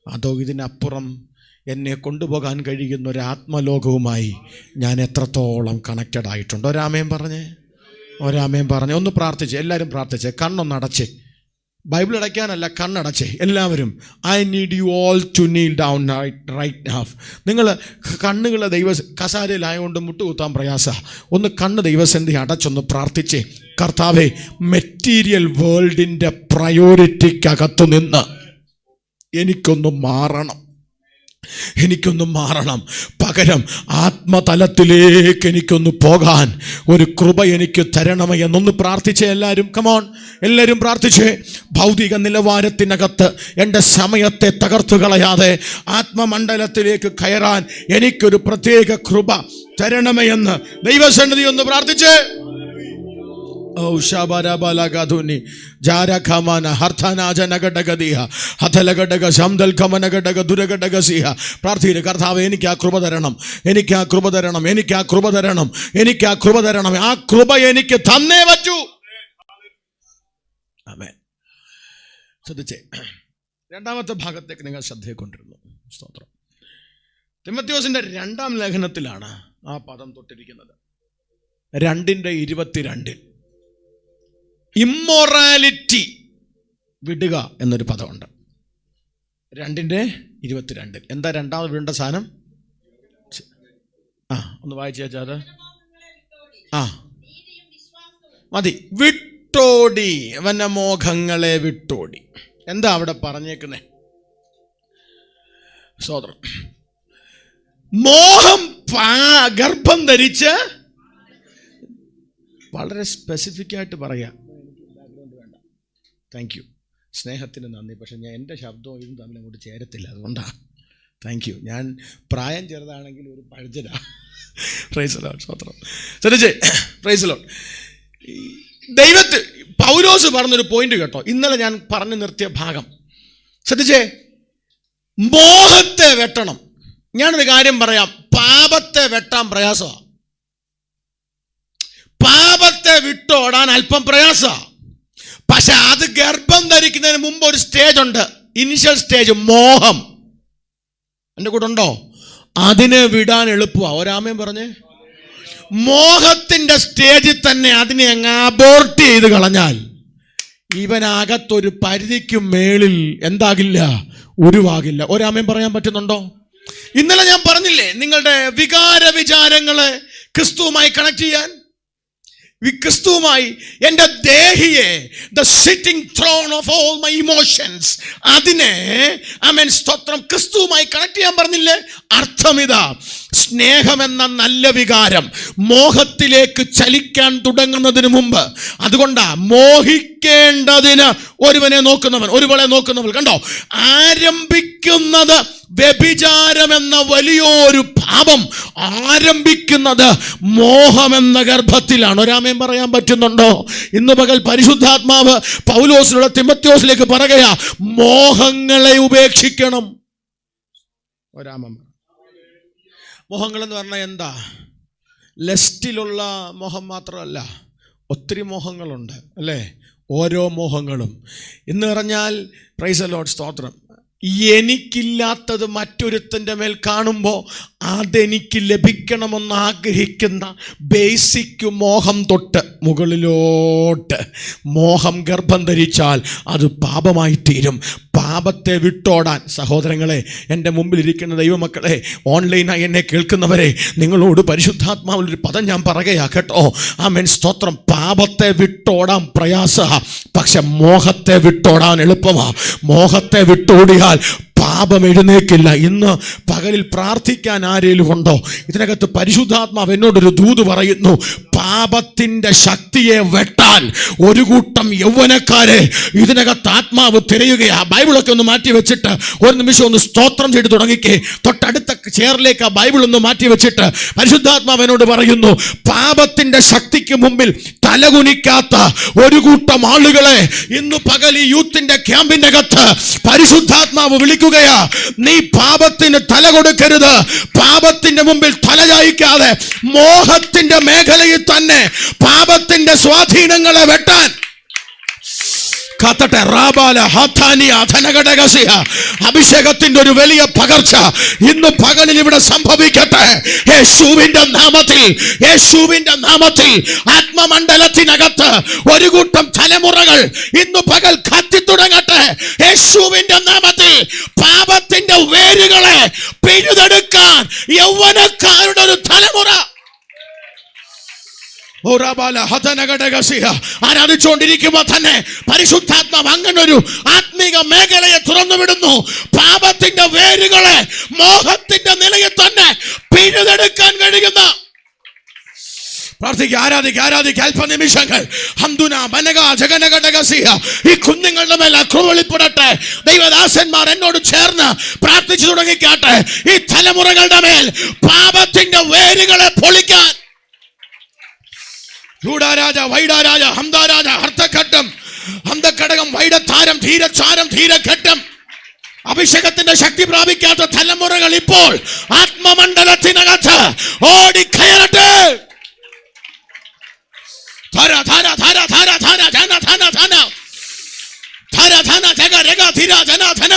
അതോ ഇതിനപ്പുറം എന്നെ കൊണ്ടുപോകാൻ കഴിയുന്ന ഒരു ആത്മലോകവുമായി ഞാൻ എത്രത്തോളം കണക്റ്റഡ് ആയിട്ടുണ്ട്? ഒരാമയും പറഞ്ഞേ. ഒന്ന് പ്രാർത്ഥിച്ചേ, എല്ലാവരും പ്രാർത്ഥിച്ചേ. കണ്ണൊന്നടച്ചേ, ബൈബിൾ അടയ്ക്കാനല്ല, കണ്ണടച്ചേ എല്ലാവരും. I need you all to kneel down right now. നിങ്ങൾ കണ്ണുകൾ കസാരയിലായതുകൊണ്ട് മുട്ടുകുത്താൻ പ്രയാസ. ഒന്ന് കണ്ണ് ദൈവസന്ധി അടച്ചൊന്ന് പ്രാർത്ഥിച്ചേ. കർത്താവേ, മെറ്റീരിയൽ വേൾഡിൻ്റെ പ്രയോറിറ്റിക്കകത്തു നിന്ന് എനിക്കൊന്ന് മാറണം. പകരം ആത്മതലത്തിലേക്ക് എനിക്കൊന്ന് പോകാൻ ഒരു കൃപ എനിക്ക് തരണമേ എന്നൊന്ന് പ്രാർത്ഥിച്ചേ എല്ലാവരും. കമോൺ, എല്ലാവരും പ്രാർത്ഥിച്ചേ. ഭൗതിക നിലവാരത്തിനകത്ത് എൻ്റെ സമയത്തെ തകർത്തു കളയാതെ ആത്മമണ്ഡലത്തിലേക്ക് കയറാൻ എനിക്കൊരു പ്രത്യേക കൃപ തരണമേ എന്ന് ദൈവസന്നിധി ഒന്ന് പ്രാർത്ഥിച്ചേ. പ്രാർത്ഥിക്കുക, കർത്താവ് എനിക്ക് ആ കൃപ തരണം, ആ കൃപ എനിക്ക് തന്നേ പറ്റൂ. ആമേൻ. ശ്രദ്ധിച്ചേ, രണ്ടാമത്തെ ഭാഗത്തേക്ക് നിങ്ങൾ ശ്രദ്ധയെ കൊണ്ടിരുന്നു. സ്തോത്രം. തിമോഥെയോസിന്റെ 2-ാം ലേഖനത്തിലാണ് ആ പദം തൊട്ടിരിക്കുന്നത്. 2:22. ഇമ്മൊറാലിറ്റി വിടുക എന്നൊരു പദമുണ്ട്. 2:22. എന്താ രണ്ടാമത് വിടേണ്ട സാധനം? ഒന്ന് വായിച്ചാ അത്. മതി. വിട്ടോടി, അവന്റെ മോഹങ്ങളെ വിട്ടോടി. എന്താ അവിടെ പറഞ്ഞേക്കുന്നേ? സോദരം, മോഹം ഗർഭം ധരിച്ച്, വളരെ സ്പെസിഫിക് ആയിട്ട് പറയാം. താങ്ക് യു, സ്നേഹത്തിന് നന്ദി. പക്ഷെ എൻ്റെ ശബ്ദവും ഇതും തമ്മിൽ അങ്ങോട്ട് ചേരത്തില്ല, അതുകൊണ്ടാണ്. Thank you. ഞാൻ പ്രായം ചെറുതാണെങ്കിൽ ഒരു പഴഞ്ചനാ. Price the Lord. സ്തോത്രം. ശ്രദ്ധിച്ചേ, പ്രൈസ് ദി ലോർഡ്. പൗലോസ് പറഞ്ഞൊരു പോയിന്റ് കേട്ടോ, ഇന്നലെ ഞാൻ പറഞ്ഞു നിർത്തിയ ഭാഗം ശ്രദ്ധിച്ചേ. മോഹത്തെ വെട്ടണം. ഞാനൊരു കാര്യം പറയാം, പാപത്തെ വെട്ടാൻ പ്രയാസമാണ്. പാപത്തെ വിട്ടോടാൻ അല്പം പ്രയാസമാണ്. പക്ഷെ അത് ഗർഭം ധരിക്കുന്നതിന് മുമ്പ് ഒരു സ്റ്റേജ് ഉണ്ട്, ഇനിഷ്യൽ സ്റ്റേജ്, മോഹം. എൻ്റെ കൂടെ ഉണ്ടോ? അതിനെ വിടാൻ എളുപ്പമാണ്. ഒരാമയും പറഞ്ഞേ. മോഹത്തിന്റെ സ്റ്റേജിൽ തന്നെ അതിനെ അങ്ങ് അബോർട്ട് ചെയ്ത് കളഞ്ഞാൽ ഇവനകത്തൊരു പരിധിക്ക് മേളിൽ എന്താകില്ല, ഉരുവാകില്ല. ഒരാമയും പറയാൻ പറ്റുന്നുണ്ടോ? ഇന്നലെ ഞാൻ പറഞ്ഞില്ലേ, നിങ്ങളുടെ വികാര വിചാരങ്ങളെ ക്രിസ്തുവുമായി കണക്ട് ചെയ്യാൻ. ക്രിസ്തുവുമായി എൻ്റെ ദേഹിയെ, the sitting throne of all my emotions, അതിനെ ആമേൻ സ്തോത്രം ക്രിസ്തുവുമായി കണക്ട് ചെയ്യാൻ പറഞ്ഞില്ലേ? അർത്ഥം ഇതാ, സ്നേഹമെന്ന നല്ല വികാരം മോഹത്തിലേക്ക് ചലിക്കാൻ തുടങ്ങുന്നതിന് മുമ്പ്, അതുകൊണ്ടാ മോഹിക്കേണ്ടതിന് ഒരുവനെ നോക്കുന്നവൻ, ഒരുവളെ നോക്കുന്നവൾ, കണ്ടോ, ആരംഭിക്കുന്നത് വ്യഭിചാരമെന്ന വലിയൊരു പാപം ആരംഭിക്കുന്നത് മോഹമെന്ന ഗർഭത്തിലാണ്. ഒരാമേൻ പറയാൻ പറ്റുന്നുണ്ടോ? ഇന്ന് പകൽ പരിശുദ്ധാത്മാവ് പൗലോസിലുള്ള തിമോത്തിയോസിലേക്ക് പറയുകയാ, മോഹങ്ങളെ ഉപേക്ഷിക്കണം. ഒരാമൻ. മോഹങ്ങൾ എന്ന് പറഞ്ഞാൽ എന്താ? ലെസ്റ്റിലുള്ള മോഹം മാത്രമല്ല, ഒത്തിരി മോഹങ്ങളുണ്ട് അല്ലേ? ഓരോ മോഹങ്ങളും എന്ന് പറഞ്ഞാൽ, പ്രൈസ് ദി ലോർഡ്, സ്തോത്രം, എനിക്കില്ലാത്തത് മറ്റൊരുത്തൻ്റെ മേൽ കാണുമ്പോൾ അതെനിക്ക് ലഭിക്കണമെന്ന് ആഗ്രഹിക്കുന്ന ബേസിക് മോഹം തൊട്ട് മുകളിലോട്ട് മോഹം ഗർഭം ധരിച്ചാൽ അത് പാപമായി തീരും. പാപത്തെ വിട്ടോടാൻ സഹോദരങ്ങളെ, എൻ്റെ മുമ്പിലിരിക്കുന്ന ദൈവമക്കളെ, ഓൺലൈനായി എന്നെ കേൾക്കുന്നവരെ, നിങ്ങളോട് പരിശുദ്ധാത്മാവിലൊരു പദം ഞാൻ പറയുകയാ കേട്ടോ. ആമേൻ സ്തോത്രം. പാപത്തെ വിട്ടോടാൻ പ്രയാസ, പക്ഷെ മോഹത്തെ വിട്ടോടാൻ എളുപ്പമാ. മോഹത്തെ വിട്ടോടിയാൽ പാപം എഴുന്നേക്കില്ല. ഇന്ന് പകലിൽ പ്രാർത്ഥിക്കാൻ ആരേലും ഉണ്ടോ? ഇതിനകത്ത് പരിശുദ്ധാത്മാവ് എന്നോടൊരു ദൂത് പറയുന്നു. പാപത്തിന്റെ ശക്തിയെ വെട്ടാൻ ഒരു കൂട്ടം യൗവനക്കാരെ ഇതിനകത്ത് ആത്മാവ് തിരയുകയാ. ബൈബിളൊക്കെ ഒന്ന് മാറ്റി വെച്ചിട്ട് ഒരു നിമിഷം ഒന്ന് സ്തോത്രം ചെയ്ത് തുടങ്ങിക്കേ. തൊട്ടടുത്ത ചെയറിലേക്ക് ആ ബൈബിൾ ഒന്ന് മാറ്റി വെച്ചിട്ട് പരിശുദ്ധാത്മാവ് എന്നോട് പറയുന്നു, പാപത്തിന്റെ ശക്തിക്ക് മുമ്പിൽ തലകുനിക്കാത്ത ഒരു കൂട്ടം ആളുകളെ ഇന്ന് പകൽ ഈ യൂത്തിന്റെ ക്യാമ്പിന്റെ അകത്ത് പരിശുദ്ധാത്മാവ് വിളിക്കുകയാ. നീ പാപത്തിന് തല കൊടുക്കരുത്. പാപത്തിന്റെ മുമ്പിൽ തലചായിക്കാതെ മോഹത്തിന്റെ മേഖലയിൽ തന്നെ പാപത്തിന്റെ സ്വാധീനങ്ങളെ വെട്ടാൻ കാത്തട്ടെ. അഭിഷേകത്തിന്റെ ഒരു വലിയ പകർച്ച ഇന്ന് പകലിൽ ഇവിടെ സംഭവിക്കട്ടെ. യേശുവിന്റെ നാമത്തിൽ, യേശുവിന്റെ നാമത്തിൽ ആത്മമണ്ഡലത്തിനകത്ത് ഒരു കൂട്ടം തലമുറകൾ ഇന്ന് പകൽ കത്തിത്തുടങ്ങട്ടെ. യേശുവിന്റെ നാമത്തിൽ പാപത്തിന്റെ വേരുകളെ പിഴുതെടുക്കാൻ യൗവനക്കാരുടെ ഒരു തലമുറ ആരാധിച്ചുകൊണ്ടിരിക്കുമ്പോ തന്നെ പരിശുദ്ധാത്മാവ് അങ്ങനെ ഒരു ആത്മീക മേഖലയെ തുറന്നുവിടുന്നു. പാപത്തിന്റെ വേരുകളെ മോഹത്തിന്റെ നിലയിൽ തന്നെ പിഴുതെടുക്കാൻ കഴിയുന്ന പ്രാർത്ഥിക്കുക, ആരാധിക്കുക. അല്പനിമിഷങ്ങൾ ഈ കുഞ്ഞുങ്ങളുടെ മേൽ അക്രമളിപ്പെടട്ടെ. ദൈവദാസന്മാർ എന്നോട് ചേർന്ന് പ്രാർത്ഥിച്ചു തുടങ്ങിക്കാട്ടെ. ഈ തലമുറകളുടെ മേൽ പാപത്തിന്റെ വേരുകളെ പൊളിക്കാൻ. ചൂടാരാജ, വൈഡാരാജ, ഹംദാരാജ, ഹർത്തഘട്ടം, ഹംദഘടകം, വൈഡത്താരം, ധീരചാരം, ധീരഘട്ടം. അഭിഷേകത്തിന്റെ ശക്തി പ്രാപിക്കാത്ത തലമുറകൾ ഇപ്പോൾ ആത്മമണ്ഡലത്തിനകത്ത് ഓടിക്കയറട്ടെ. ധാര ധാര ധാര ധാര ധാര ധന ധന ധന ധാര ധന ജഗ രഗ ധീര ജന ധന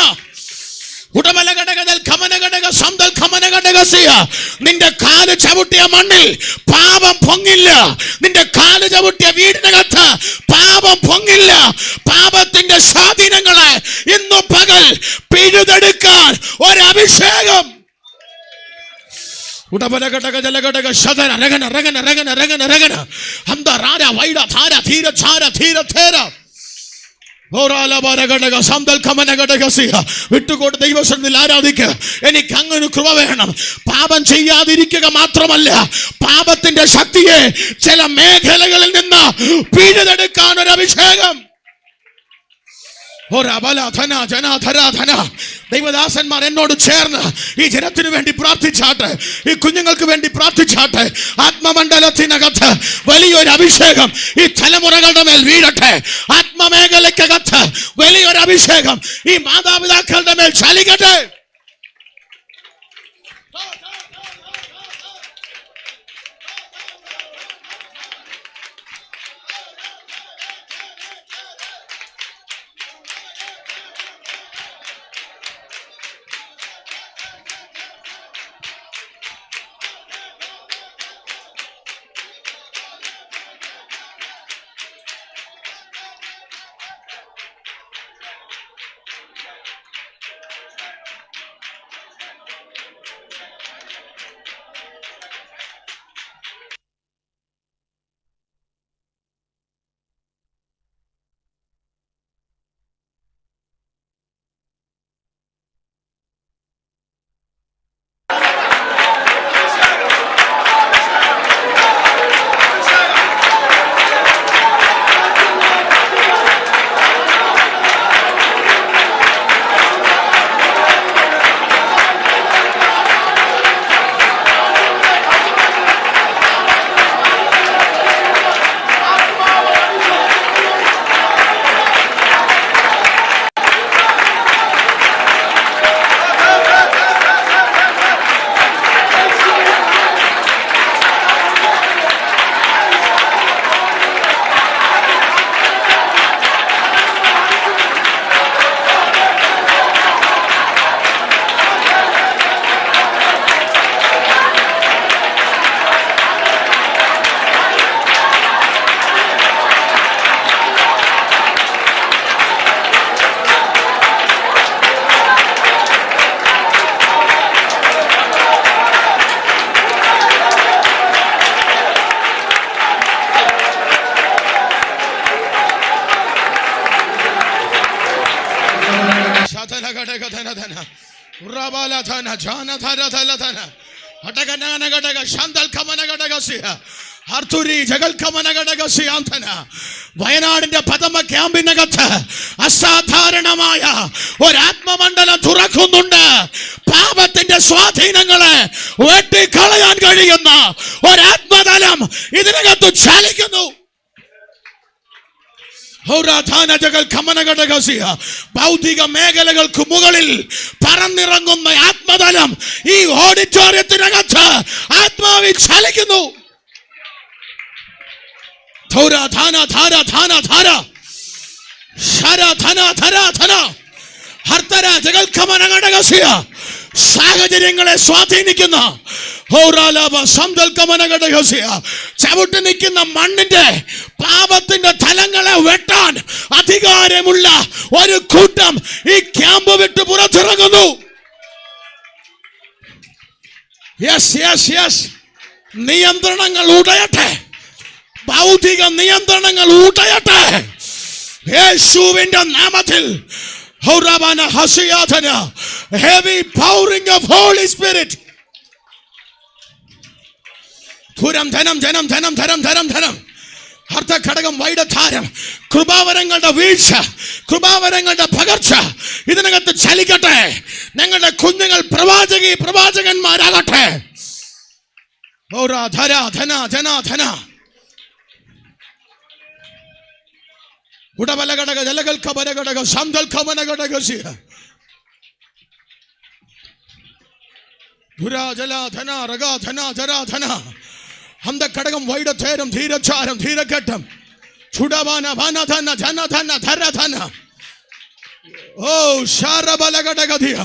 ഉടമല ഘടകതൽ ഖമന ഘടക സംദൽ ഖമന ഘടക നിന്റെ കാല് ചവിട്ടിയ മണ്ണിൽ പാപം പൊങ്ങില്ല. നിന്റെ കാല് ചവിട്ടിയ വീടിനകത്ത് പാപം പൊങ്ങില്ല. പാപത്തിന്റെ സ്വാധീനങ്ങളെ ഇന്നു പകൽ പിഴുതെടുക്കാൻ ഒരഭിഷേകം. ഉടപരഘടക ജലഘടക ശതന രഗന രഗന രഗന രഗന രഗന ഹംദ രാര വൈഡ ധാര ധീര ഛാര ധീര ധേര വിട്ടുകൊണ്ട് ദൈവസന്നിധിയിൽ ആരാധിക്കുക. എനിക്ക് അങ്ങനെ കൃപ വേണം. പാപം ചെയ്യാതിരിക്കുക മാത്രമല്ല, പാപത്തിന്റെ ശക്തിയെ ചില മേഖലകളിൽ നിന്ന് പിഴുതെടുക്കാൻ ഒരു അഭിഷേകം. ദൈവദാസന്മാർ എന്നോട് ചേർന്ന് ഈ ജനത്തിനു വേണ്ടി പ്രാർത്ഥിച്ചാട്ടെ, ഈ കുഞ്ഞുങ്ങൾക്ക് വേണ്ടി പ്രാർത്ഥിച്ചാട്ടെ. ആത്മമണ്ഡലത്തിനകത്ത് വലിയൊരു അഭിഷേകം ഈ തലമുറകളുടെ മേൽ വീഴട്ടെ. ആത്മമേഖലയ്ക്കകത്ത് വലിയൊരു അഭിഷേകം ഈ മാതാപിതാക്കളുടെ മേൽ ചലിക്കട്ടെ. വയനാടിന്റെ പതമ ക്യാമ്പിനകത്ത് അസാധാരണമായ ഒരാത്മമണ്ഡലം തുറക്കുന്നുണ്ട്. പാപത്തിന്റെ സ്വാധീനങ്ങളെ വെട്ടിക്കളയാൻ കഴിയുന്ന ഒരാത്മതലം ഇതിനകത്ത് ചലിക്കുന്നു. ഭൗതിക മേഖലകൾക്ക് മുകളിൽ പറന്നിറങ്ങുന്ന ആത്മതലം ഈ ഓഡിറ്റോറിയത്തിനകത്ത് ആത്മാവിൽ ചലിക്കുന്നു. സാഹചര്യങ്ങളെ സ്വാധീനിക്കുന്ന ചവിട്ടി നിൽക്കുന്ന മണ്ണിന്റെ പാപത്തിന്റെ തലങ്ങളെ വെട്ടാൻ അധികാരമുള്ള ഒരു കൂട്ടം ഈ ക്യാമ്പ് വിട്ട് പുറത്തിറങ്ങുന്നു. നിയന്ത്രണങ്ങൾ ഉടയട്ടെ, ഭൗതിക നിയന്ത്രണങ്ങൾ ഉടയട്ടെ യേശുവിന്റെ നാമത്തിൽ. Heavy pouring of Holy Spirit. ധുരം ധനം ധനം ധനം ധരം ധരം ധനം അർത്ഥഘടകം വൈഡധാരം കൃപാവരങ്ങളുടെ വീഴ്ച, കൃപാവരങ്ങളുടെ പകർച്ച ഇതിനകത്ത് ചലിക്കട്ടെ. ഞങ്ങളുടെ കുഞ്ഞുങ്ങൾ പ്രവാചകന്മാരാകട്ടെ. ധര ധന ധന ധന ഉടബലഘടക ജലകൽ ഖബരഘടക സന്തൽ ഖമനഘടക സിഹ ധുരാ ജല ധന രഗ ധന ജര ധന ഹന്ത ഘടകം വൈഡധേരം ധീരചാരം ധീരഘട്ടം ചുടവാന വന ധന ധന ധന ധര ധന ഓ ശാരബലഘടക ധിയ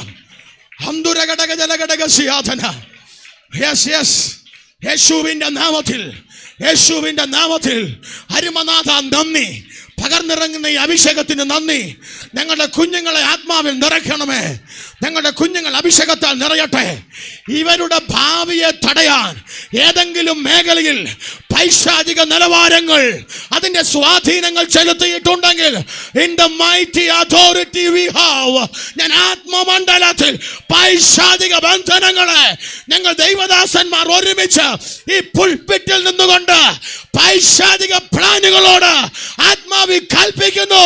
ഹന്തുരഘടക ജലഘടക സിയാധന യേശുവിന്റെ നാമത്തിൽ അരുമനാഥ നന്ദി. പകർന്നിറങ്ങുന്ന ഈ അഭിഷേകത്തിന് നന്ദി. ഞങ്ങളുടെ കുഞ്ഞുങ്ങളെ ആത്മാവിൽ നിറയ്ക്കണമേ. ഞങ്ങളുടെ കുഞ്ഞുങ്ങൾ അഭിഷേകത്താൽ നിറയട്ടെ. ഇവരുടെ ഭാവിയെ തടയാൻ ഏതെങ്കിലും മേഖലയിൽ പൈശാചിക നിലവാരങ്ങൾ അതിന്റെ സ്വാധീനങ്ങൾ ചെലുത്തിയിട്ടുണ്ടെങ്കിൽ in the mighty authority we have, ഞാൻ ആത്മമണ്ഡലത്തിൽ പൈശാചിക ബന്ധനങ്ങളെ ഞങ്ങൾ ദൈവദാസന്മാർ ഒരുമിച്ച് ഈ പുൽപിറ്റിൽ നിന്നുകൊണ്ട് പൈശാചിക പ്ലാനുകളോട് ആത്മാവിൽ കൽപ്പിക്കുന്നു.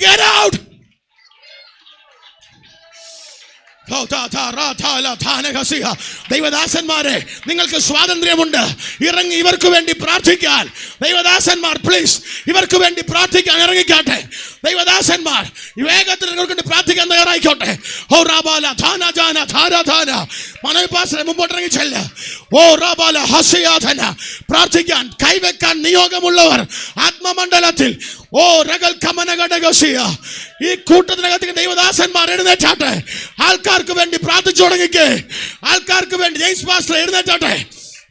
Get out. ദൈവദാസന്മാരെ, നിങ്ങൾക്ക് സ്വാതന്ത്ര്യമുണ്ട്. ഇറങ്ങി ഇവർക്ക് വേണ്ടി പ്രാർത്ഥിക്കാൻ. ദൈവദാസന്മാർ പ്ലീസ് ഇവർക്ക് വേണ്ടി പ്രാർത്ഥിക്കാൻ ഇറങ്ങിക്കാട്ടെ. ദൈവദാസന്മാർ വേഗത്തിൽ ഇവർക്ക് വേണ്ടി പ്രാർത്ഥിക്കാൻ തയ്യാറായിക്കോട്ടെ. ഓ റാബാല ധാന ധാന ധാര ധാന മനോപാസന മുമ്പോട്ട് ഇറങ്ങി ചെല്ല. ഓ റാബാല ഹസിയാധന പ്രാർത്ഥിക്കാൻ കൈവെക്കാൻ നിയോഗമുള്ളവർ ആത്മമണ്ഡലത്തിൽ ഓ റഗൽ കമനഗടഗസിയ ഈ കൂട്ടത്തിനകത്ത് ദൈവദാസന്മാർ എഴുന്നേറ്റാട്ടെ. ആൾക്കാർക്ക് വേണ്ടി പ്രാർത്ഥിച്ചു തുടങ്ങിക്കേ. ആൾക്കാർക്ക് വേണ്ടി ജെയിംസ് പാസ്റ്റർ എഴുന്നേറ്റാട്ടെ.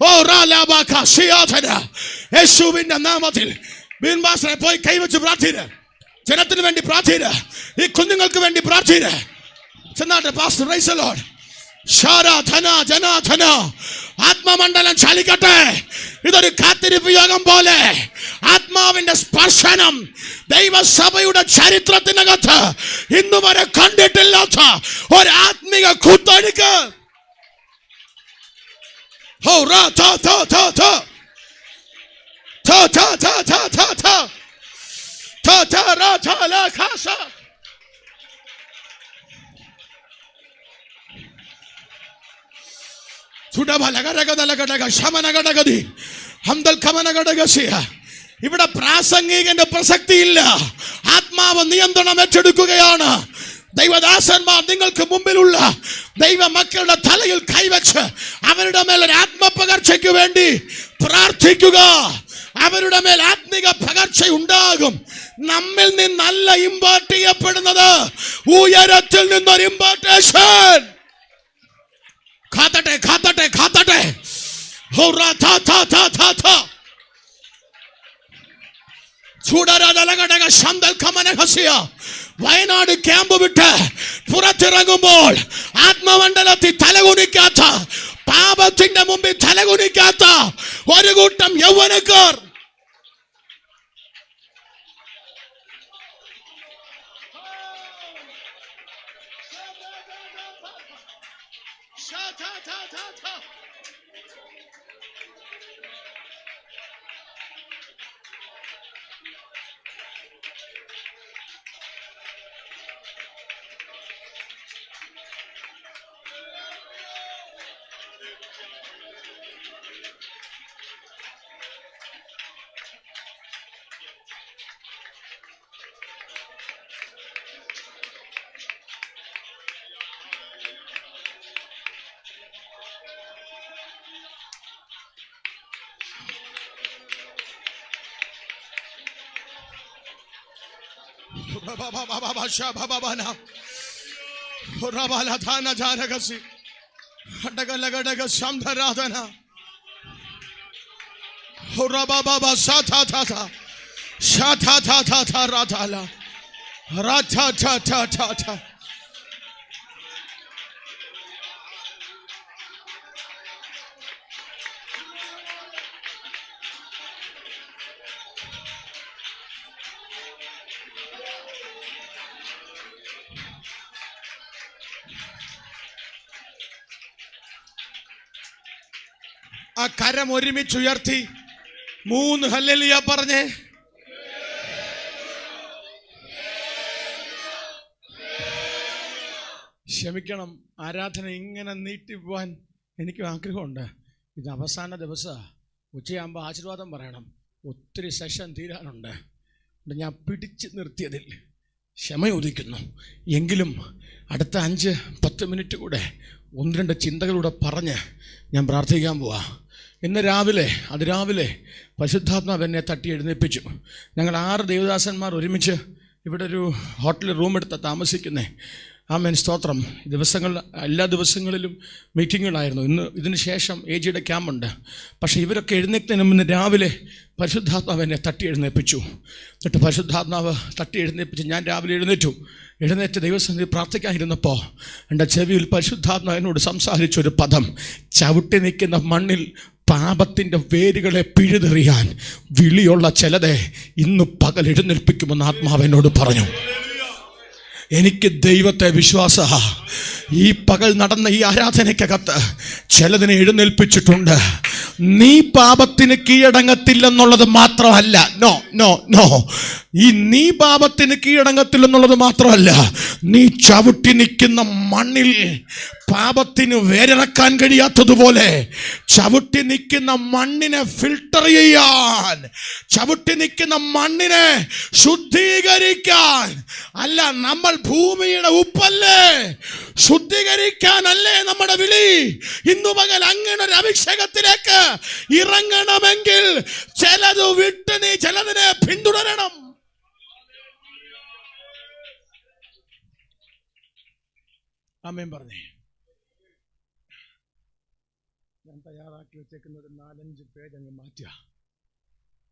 ഓ റാലാബാക സിയാധന യേശുവിന്റെ നാമത്തിൽ ബിൻ പാസ്റ്ററെ പോയി കൈവച്ച് പ്രാർത്ഥിര്. ജനത്തിന് വേണ്ടി പ്രാർത്ഥിര്. ഈ കുഞ്ഞുങ്ങൾക്ക് വേണ്ടി പ്രാർത്ഥിര്. ചെന്നാട്ടെ പാസ്റ്റർ. Praise the Lord. ശാരാധന ജനാധന ആത്മമണ്ഡലം ചലിക്കട്ടെ. ഇതൊരു കാത്തിരിപ്പ് യോഗം പോലെ ആത്മാവിന്റെ സ്പർശനം ദൈവസഭയുടെ ചരിത്രത്തിനകത്ത് ഇന്നുവരെ കണ്ടിട്ടില്ലാത്ത ഒരു ആത്മീക കുത്തൊഴുക്ക്. ഇവിടെ പ്രാസംഗികന്റെ പ്രസക്തിയില്ല. ആത്മാവ് നിയന്ത്രണം ഏറ്റെടുക്കുകയാണ്. ദൈവദാസന്മാർ നിങ്ങൾക്ക് മുമ്പിലുള്ള ദൈവ മക്കളുടെ തലയിൽ കൈവച്ച് അവരുടെ മേൽ ഒരു ആത്മപകർച്ചയ്ക്ക് വേണ്ടി പ്രാർത്ഥിക്കുക. അവരുടെ മേൽ ആത്മിക പകർച്ച ഉണ്ടാകും. നമ്മിൽ നിന്നല്ല ഇമ്പോർട്ട് ചെയ്യപ്പെടുന്നത്, ഉയരത്തിൽ നിന്നൊരു ഇമ്പോർട്ടേഷൻ. കാത്തട്ടെ കാത്തട്ടെ കാത്തട്ടെ. വയനാട് ക്യാമ്പ് വിട്ട് പുറത്തിറങ്ങുമ്പോൾ ആത്മമണ്ഡലത്തിൽ തലകുനിക്കാത്ത, പാപത്തിന്റെ മുമ്പിൽ തലകുനിക്കാത്ത ഒരു കൂട്ടം യൗവനക്കാർ ആ കരം ഒരുമിച്ചുയർത്തി 3 ഹല്ലേലൂയ പറഞ്ഞേ. ക്ഷമിക്കണം, ആരാധന ഇങ്ങനെ നീട്ടിപ്പോവാൻ എനിക്കും ആഗ്രഹമുണ്ട്. ഇത് അവസാന ദിവസമാണ്. ഉച്ചയാകുമ്പോൾ ആശീർവാദം പറയണം. ഒത്തിരി സെഷൻ തീരാനുണ്ട്. ഞാൻ പിടിച്ച് നിർത്തിയതിൽ ക്ഷമയോദിക്കുന്നു. എങ്കിലും അടുത്ത 5-10 മിനിറ്റ് കൂടെ 1-2 ചിന്തകളൂടെ പറഞ്ഞ് ഞാൻ പ്രാർത്ഥിക്കാൻ പോവാ. ഇന്ന് അതിരാവിലെ പരിശുദ്ധാത്മാവ് എന്നെ തട്ടി എഴുന്നേൽപ്പിച്ചു. ഞങ്ങൾ 6 ദേവദാസന്മാർ ഒരുമിച്ച് ഇവിടെ ഒരു ഹോട്ടലിൽ റൂം എടുത്താൽ താമസിക്കുന്നേ. ആമേൻ, സ്തോത്രം. എല്ലാ ദിവസങ്ങളിലും മീറ്റിങ്ങുകളായിരുന്നു. ഇതിന് ശേഷം AGയുടെ ക്യാമ്പുണ്ട്. പക്ഷേ ഇവരൊക്കെ എഴുന്നേൽക്കുന്നതിന് മുന്നേ രാവിലെ പരിശുദ്ധാത്മാവ് എന്നെ തട്ടി എഴുന്നേൽപ്പിച്ചു. എന്നിട്ട് പരിശുദ്ധാത്മാവ് തട്ടി എഴുന്നേൽപ്പിച്ച് ഞാൻ രാവിലെ എഴുന്നേറ്റ് ദൈവസന്നിധി പ്രാർത്ഥിക്കാനിരുന്നപ്പോൾ എൻ്റെ ചെവിയിൽ പരിശുദ്ധാത്മാവ് എന്നോട് സംസാരിച്ചൊരു പദം, ചവിട്ടി നിൽക്കുന്ന മണ്ണിൽ പാപത്തിൻ്റെ വേരുകളെ പിഴുതെറിയാൻ വിളിയുള്ള ചിലതെ ഇന്ന് പകൽ എഴുന്നേൽപ്പിക്കുമെന്ന് ആത്മാവ് എന്നോട് പറഞ്ഞു. എനിക്ക് ദൈവത്തെ വിശ്വാസ. ഈ പകൽ നടന്ന ഈ ആരാധനയ്ക്കകത്ത് ചിലതിനെ എഴുന്നേൽപ്പിച്ചിട്ടുണ്ട്. നീ പാപത്തിന് കീഴടങ്ങത്തില്ലെന്നുള്ളത് മാത്രമല്ല, നീ പാപത്തിന് കീഴടങ്ങത്തില്ലെന്നുള്ളത് മാത്രമല്ല, നീ ചവിട്ടി നിൽക്കുന്ന മണ്ണിൽ പാപത്തിന് വേരിറക്കാൻ കഴിയാത്തതുപോലെ ചവിട്ടി നിൽക്കുന്ന മണ്ണിനെ ഫിൽട്ടർ ചെയ്യാൻ, ചവിട്ടി നിൽക്കുന്ന മണ്ണിനെ ശുദ്ധീകരിക്കാൻ അല്ല, നമ്മൾ ഭൂമിയുടെ ഉപ്പല്ലേ, ശുദ്ധീകരിക്കാനല്ലേ നമ്മുടെ വിളി. ഇന്നു പകൽ അങ്ങനെ ഒരു അഭിഷേകത്തിലേക്ക് ഇറങ്ങണമെങ്കിൽ ചിലത് വിട്ട് നീ ചിലതിനെ പിന്തുടരണം. ആമേൻ പറഞ്ഞേ. ഞാൻ തയ്യാറാക്കി വെച്ചേക്കുന്ന ഒരു 4-5 പേജ് അങ്ങ് മാറ്റുക.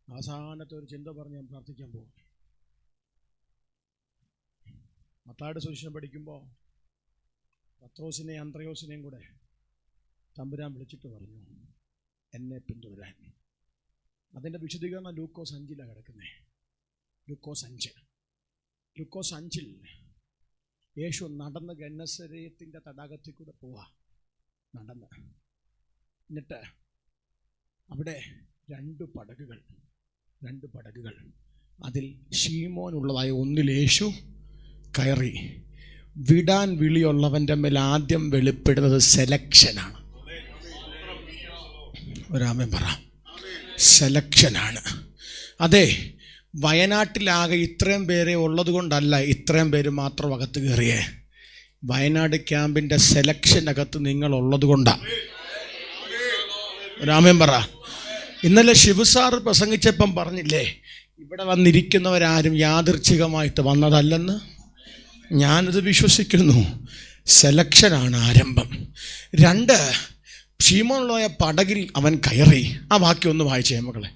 അവസാനത്തെ ഒരു ചിന്ത പറഞ്ഞ് ഞാൻ പ്രാർത്ഥിക്കാൻ പോകും. മത്തായിയുടെ സുവിശേഷം പഠിക്കുമ്പോൾ പത്രോസിനെയും അന്ത്രയോസിനെയും കൂടെ തമ്പുരാൻ വിളിച്ചിട്ട് പറഞ്ഞു, എന്നെ പിന്തുടരാൻ. അതിൻ്റെ വിശദീകരണം ലൂക്കോസ് 5 കിടക്കുന്നത്. ലൂക്കോസ് 5 യേശു നടന്ന് ഗന്നസരേത്തിൻ്റെ തടാകത്തിൽ കൂടെ പോവാ. നടന്ന് എന്നിട്ട് അവിടെ 2 പടകുകൾ അതിൽ ശീമോനുള്ളതായ ഒന്നിൽ യേശു കയറി. വിടാൻ വിളിയുള്ളവൻ്റെ മേൽ ആദ്യം വെളിപ്പെടുന്നത് സെലക്ഷനാണ്. ഒരാമൻ പറ, സെലക്ഷനാണ്. അതെ, വയനാട്ടിലാകെ ഇത്രയും പേരെ ഉള്ളത് കൊണ്ടല്ല ഇത്രയും പേര് മാത്രം അകത്ത് കയറിയേ. വയനാട് ക്യാമ്പിൻ്റെ സെലക്ഷനകത്ത് നിങ്ങളുള്ളത് കൊണ്ടാണ്. രാമൻ പറ. ഇന്നലെ ശിവസാറ് പ്രസംഗിച്ചപ്പം പറഞ്ഞില്ലേ, ഇവിടെ വന്നിരിക്കുന്നവരാരും യാദൃച്ഛികമായിട്ട് വന്നതല്ലെന്ന്. ഞാനത് വിശ്വസിക്കുന്നു. സെലക്ഷനാണ് ആരംഭം. 2, ക്ഷീമമുള്ള പടകിൽ അവൻ കയറി. ആ വാക്യം ഒന്ന് വായിച്ചേ മക്കളെ.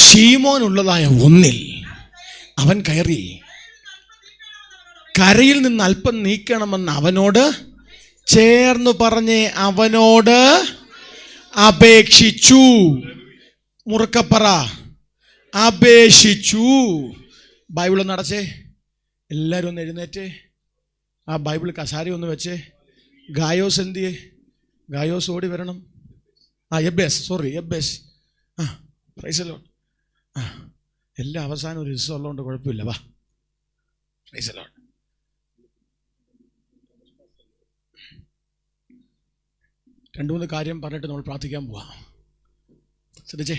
ശീമോനുള്ളതായ ഒന്നിൽ അവൻ കയറി. കരയിൽ നിന്ന് അല്പം നീക്കണമെന്ന് അവനോട് ചേർന്ന് പറഞ്ഞ് അവനോട് അപേക്ഷിച്ചു. മുറുക്കപ്പറ, അപേക്ഷിച്ചു. ബൈബിൾ ഒന്ന് അടച്ചേ. എല്ലാവരും ഒന്ന് എഴുന്നേറ്റ്. ആ ബൈബിൾ കസാര ഒന്ന് വെച്ചേ. ഗായോസ് എന്തിയേ? ഗായോസ് ഓടി വരണം. എബ്ബേസ്. Praise the Lord. എല്ലാ അവസാനം ഒരു ദിവസം ഉള്ളതുകൊണ്ട് കുഴപ്പമില്ല. വാ, പ്രൈസ് ദി ലോർഡ്. രണ്ട് മൂന്ന് കാര്യം പറഞ്ഞിട്ട് നമ്മൾ പ്രാർത്ഥിക്കാൻ പോവാം. ശ്രദ്ധിച്ചേ.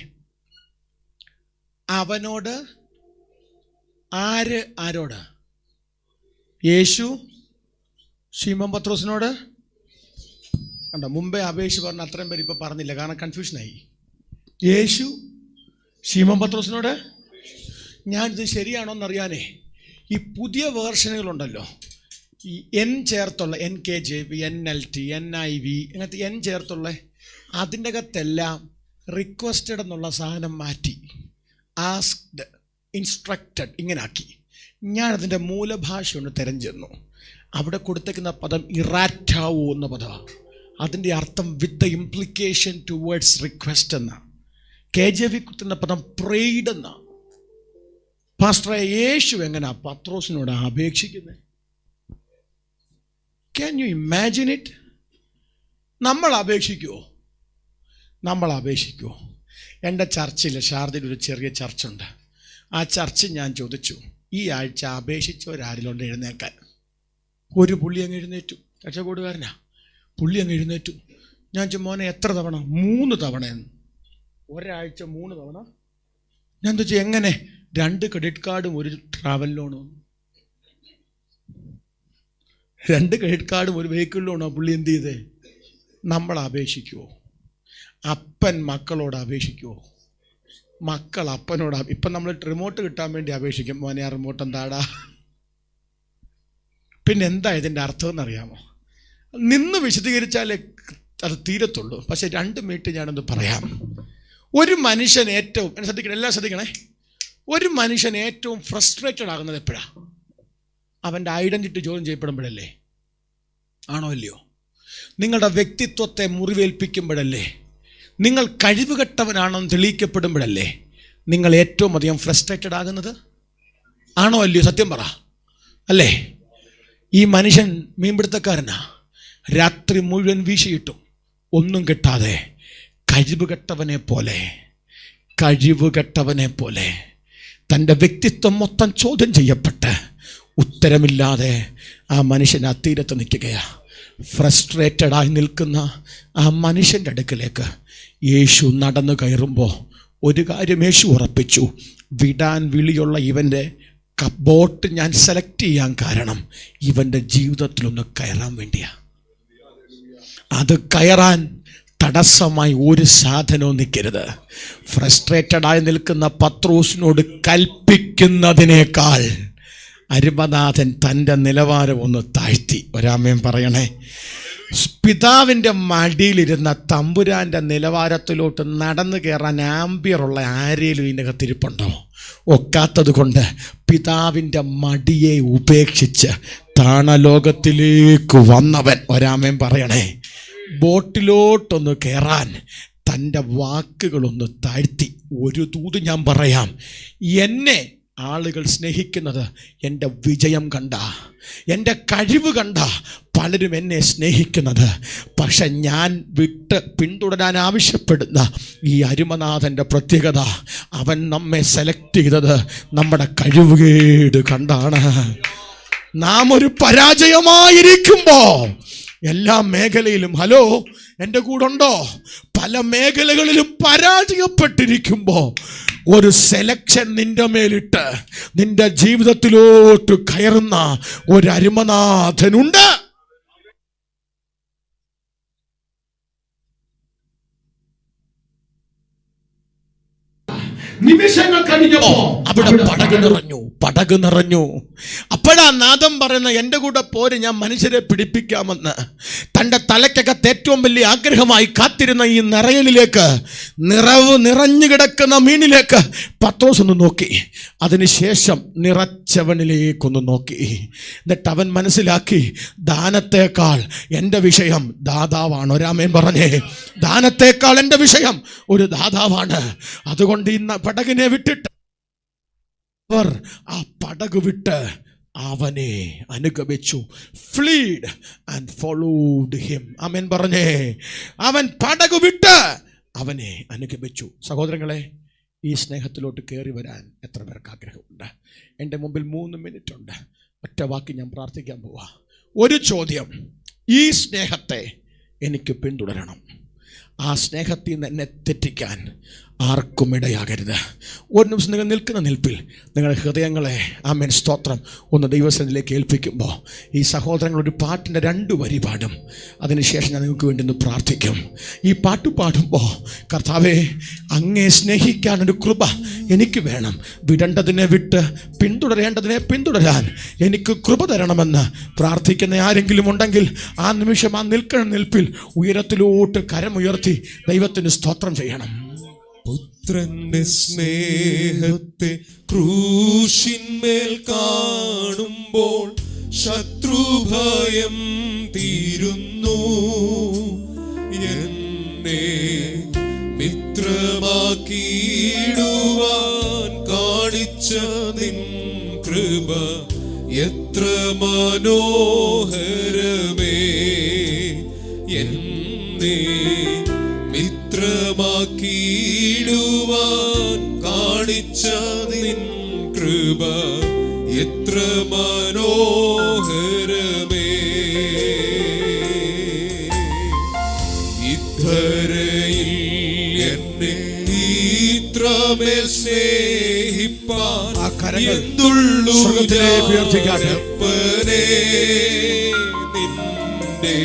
അവനോട് ആരോട്? യേശു ശീമോൻ പത്രോസിനോട്. കണ്ടോ, മുമ്പേ അപേക്ഷ പറഞ്ഞ അത്രയും പേര് ഇപ്പൊ പറഞ്ഞില്ല, കാരണം കൺഫ്യൂഷനായി. യേശു ശീമോൻ പത്രോസിനോട്. ഞാനിത് ശരിയാണോ എന്നറിയാനേ, ഈ പുതിയ വേർഷനുകളുണ്ടല്ലോ, ഈ എൻ ചേർത്തുള്ള NKJV, NLT, NIV, അങ്ങനത്തെ എൻ ചേർത്തുള്ള അതിൻ്റെ അകത്തെല്ലാം റിക്വസ്റ്റഡ് എന്നുള്ള സാധനം മാറ്റി ആസ്ക്ഡ്, ഇൻസ്ട്രക്റ്റഡ് ഇങ്ങനെ ആക്കി. ഞാനതിൻ്റെ മൂലഭാഷ ഒന്ന് തിരഞ്ഞെന്നു. അവിടെ കൊടുത്തേക്കുന്ന പദം ഇറാറ്റാവോ എന്ന പദമാണ്. അതിൻ്റെ അർത്ഥം with the implication towards request എന്നാണ്. KJV കുത്തുന്ന പദം പ്രേയ്ഡ് എന്നാണ്. പാസ്റ്ററെ, യേശു എങ്ങനെയാ പത്രോസിനോട് അപേക്ഷിക്കുന്നത്? Can you imagine it? നമ്മൾ അപേക്ഷിക്കുമോ? എൻ്റെ ചർച്ചിൽ ഷാർജയിൽ ഒരു ചെറിയ ചർച്ചുണ്ട്. ആ ചർച്ച് ഞാൻ ചോദിച്ചു, ഈ ആഴ്ച അപേക്ഷിച്ചവരാരിലുണ്ട് എഴുന്നേൽക്കാൻ? ഒരു പുള്ളി അങ്ങ് എഴുന്നേറ്റു. രക്ഷകോടുകാരനാ. പുള്ളി അങ്ങ് എഴുന്നേറ്റു. ഞാൻ മോനെ എത്ര തവണ? 3 തവണയെന്ന്. ഒരാഴ്ച 3 തവണ. ഞാൻ ചോദിച്ചു, എങ്ങനെ? 2 ക്രെഡിറ്റ് കാർഡും 1 ട്രാവൽ ലോണും. 2 ക്രെഡിറ്റ് കാർഡും ഒരു വെഹിക്കിൾ ലോണോ പുള്ളി എന്ത് ചെയ്തേ? നമ്മൾ അപേക്ഷിക്കുമോ? അപ്പൻ മക്കളോട് അപേക്ഷിക്കുമോ? മക്കൾ അപ്പനോട്? ഇപ്പം നമ്മൾ റിമോട്ട് കിട്ടാൻ വേണ്ടി അപേക്ഷിക്കും, മോനെ ആ റിമോട്ട് എന്താടാ. പിന്നെ എന്താ ഇതിൻ്റെ അർത്ഥം എന്നറിയാമോ? നിന്ന് വിശദീകരിച്ചാലേ അത് തീരത്തുള്ളൂ. പക്ഷെ 2 മിനിറ്റ് ഞാനൊന്ന് പറയാം. ഒരു മനുഷ്യൻ ഏറ്റവും, ശ്രദ്ധിക്കണേ, എല്ലാം ശ്രദ്ധിക്കണേ, ഒരു മനുഷ്യൻ ഏറ്റവും ഫ്രസ്ട്രേറ്റഡ് ആകുന്നത് എപ്പോഴാണ്? അവൻ്റെ ഐഡൻറ്റിറ്റി ചോദ്യം ചെയ്യപ്പെടുമ്പോഴല്ലേ? ആണോ അല്ലയോ? നിങ്ങളുടെ വ്യക്തിത്വത്തെ മുറിവേൽപ്പിക്കുമ്പോഴല്ലേ? നിങ്ങൾ കഴിവുകെട്ടവനാണെന്ന് തെളിയിക്കപ്പെടുമ്പോഴല്ലേ നിങ്ങൾ ഏറ്റവും അധികം ഫ്രസ്ട്രേറ്റഡ് ആകുന്നത്? ആണോ അല്ലയോ? സത്യം പറ, അല്ലേ? ഈ മനുഷ്യൻ മീൻപിടുത്തക്കാരനാ. രാത്രി മുഴുവൻ വീശിയിട്ടും ഒന്നും കിട്ടാതെ കഴിവുകെട്ടവനെ പോലെ തൻ്റെ വ്യക്തിത്വം മൊത്തം ചോദ്യം ചെയ്യപ്പെട്ട് ഉത്തരമില്ലാതെ ആ മനുഷ്യൻ ആ തീരത്ത് നിൽക്കുകയാണ്. ഫ്രസ്ട്രേറ്റഡായി നിൽക്കുന്ന ആ മനുഷ്യൻ്റെ അടുക്കിലേക്ക് യേശു നടന്നു കയറുമ്പോൾ ഒരു കാര്യം യേശു ഉറപ്പിച്ചു: വിടാൻ വിളിയുള്ള ഇവൻ്റെ ബോട്ട് ഞാൻ സെലക്ട് ചെയ്യാൻ കാരണം ഇവൻ്റെ ജീവിതത്തിലൊന്ന് കയറാൻ വേണ്ടിയാണ്. അത് കയറാൻ തടസ്സമായി ഒരു സാധനവും നിൽക്കരുത്. ഫ്രസ്ട്രേറ്റഡായി നിൽക്കുന്ന പത്രോസിനോട് കൽപ്പിക്കുന്നതിനേക്കാൾ അരുമനാഥൻ തൻ്റെ നിലവാരം ഒന്ന് താഴ്ത്തി. ഒരാമയും പറയണേ. പിതാവിൻ്റെ മടിയിലിരുന്ന തമ്പുരാൻ്റെ നിലവാരത്തിലോട്ട് നടന്നു കയറാൻ ആംബിയറുള്ള ആരേലും ഇതിനകത്തിരിപ്പുണ്ടോ? ഒക്കാത്തത് കൊണ്ട് പിതാവിൻ്റെ മടിയെ ഉപേക്ഷിച്ച് താണലോകത്തിലേക്ക് വന്നവൻ, ഒരാമയും പറയണേ, ബോട്ടിലോട്ടൊന്ന് കയറാൻ തൻ്റെ വാക്കുകളൊന്ന് താഴ്ത്തി. ഒരു ദൂത് ഞാൻ പറയാം: എന്നെ ആളുകൾ സ്നേഹിക്കുന്നത് എൻ്റെ വിജയം കണ്ട, എൻ്റെ കഴിവ് കണ്ട പലരും എന്നെ സ്നേഹിക്കുന്നത്. പക്ഷെ ഞാൻ പിന്തുടരാൻ ആവശ്യപ്പെടുന്ന ഈ അരുമനാഥൻ്റെ പ്രത്യേകത, അവൻ നമ്മെ സെലക്ട് ചെയ്തത് നമ്മുടെ കഴിവുകേട് കണ്ടാണ്. നാം ഒരു പരാജയമായിരിക്കുമ്പോൾ എല്ലാ മേഖലയിലും, ഹലോ എൻ്റെ കൂടെ ഉണ്ടോ? പല മേഖലകളിലും പരാജയപ്പെട്ടിരിക്കുമ്പോൾ ഒരു സെലക്ഷൻ നിന്റെ മേലിട്ട് നിന്റെ ജീവിതത്തിലോട്ട് കയറുന്ന ഒരു അരുമനാഥനുണ്ട്. നിമിഷങ്ങൾ കഴിഞ്ഞപ്പോ അവിടെ പടക് നിറഞ്ഞു. അപ്പോഴാ നാഥൻ പറയുന്ന, എൻ്റെ കൂടെ പോര്, ഞാൻ മനുഷ്യരെ പിടിപ്പിക്കാമെന്ന്. തൻ്റെ തലയ്ക്കകത്ത് ഏറ്റവും വലിയ ആഗ്രഹമായി കാത്തിരുന്ന ഈ നിറയലിലേക്ക്, നിറഞ്ഞു കിടക്കുന്ന മീനിലേക്ക് പത്രോസ് ഒന്ന് നോക്കി. അതിനുശേഷം നിറച്ചവനിലേക്കൊന്ന് നോക്കി. എന്നിട്ട് അവൻ മനസ്സിലാക്കി, ദാനത്തേക്കാൾ എൻ്റെ വിഷയം ദാതാവാണ്. ഒരാമേൻ പറഞ്ഞേ. ദാനത്തേക്കാൾ എൻ്റെ വിഷയം ഒരു ദാതാവാണ്. അതുകൊണ്ട് ഇന്ന് പടകിനെ വിട്ടിട്ട് അവർ ആ പടക് വിട്ട് അവനെ അനുഗമിച്ചു. ഫ്ലീഡ് ആൻഡ് ഫോളോഡ് ഹിം. ആമേൻ പറഞ്ഞേ. അവൻ പടക് വിട്ട് അവനെ അനുഗമിച്ചു. സഹോദരങ്ങളെ, ഈ സ്നേഹത്തിലോട്ട് കയറി വരാൻ എത്ര പേർക്ക് ആഗ്രഹമുണ്ട്? എൻ്റെ മുമ്പിൽ 3 മിനിറ്റ് ഉണ്ട്. ഒറ്റ വാക്ക് ഞാൻ പ്രാർത്ഥിക്കാൻ പോവാ. ഒരു ചോദ്യം: ഈ സ്നേഹത്തെ എനിക്ക് പിന്തുടരണം. ആ സ്നേഹത്തിൽ നിന്ന് എന്നെ തെറ്റിക്കാൻ ആർക്കും ഇടയാകരുത്. ഒരു നിമിഷം നിങ്ങൾ നിൽക്കുന്ന നിൽപ്പിൽ നിങ്ങളുടെ ഹൃദയങ്ങളെ, ആമേൻ, സ്തോത്രം, ഒന്ന് ദൈവസന്നിധിയിലേക്ക് ഏൽപ്പിക്കുമ്പോൾ ഈ സഹോദരങ്ങൾ ഒരു പാട്ടിൻ്റെ 2 വരി പാടും. അതിനുശേഷം ഞാൻ നിങ്ങൾക്ക് വേണ്ടി ഒന്ന് പ്രാർത്ഥിക്കും. ഈ പാട്ട് പാടുമ്പോൾ, കർത്താവേ, അങ്ങേ സ്നേഹിക്കാനൊരു കൃപ എനിക്ക് വേണം. വിടേണ്ടതിനെ വിട്ട് പിന്തുടരേണ്ടതിനെ പിന്തുടരാൻ എനിക്ക് കൃപ തരണമെന്ന് പ്രാർത്ഥിക്കുന്ന ആരെങ്കിലും ഉണ്ടെങ്കിൽ ആ നിമിഷം ആ നിൽക്കുന്ന നിൽപ്പിൽ ഉയരത്തിലോട്ട് കരമുയർത്തി ദൈവത്തിന് സ്തോത്രം ചെയ്യണം. പുത്രന്റെ സ്നേഹത്തെ ക്രൂശിന്മേൽ കാണുമ്പോൾ ശത്രുഭയം തീരുന്നു. എന്നെ മിത്രമാക്കിയിടുവാൻ കാണിച്ച നിൻ കൃപ എത്ര മനോഹരമേ. എന്നെ മിത്രമാക്കിയിടുവാൻ കാണിച്ച നിൻ കൃപ എത്ര മനോഹരമേ. ഇത്തരയിൽ എന്നെ ഇത്രമേൽ സ്നേഹിപ്പാൻ എന്തുള്ളൂ ജീവനെ നിന്റെ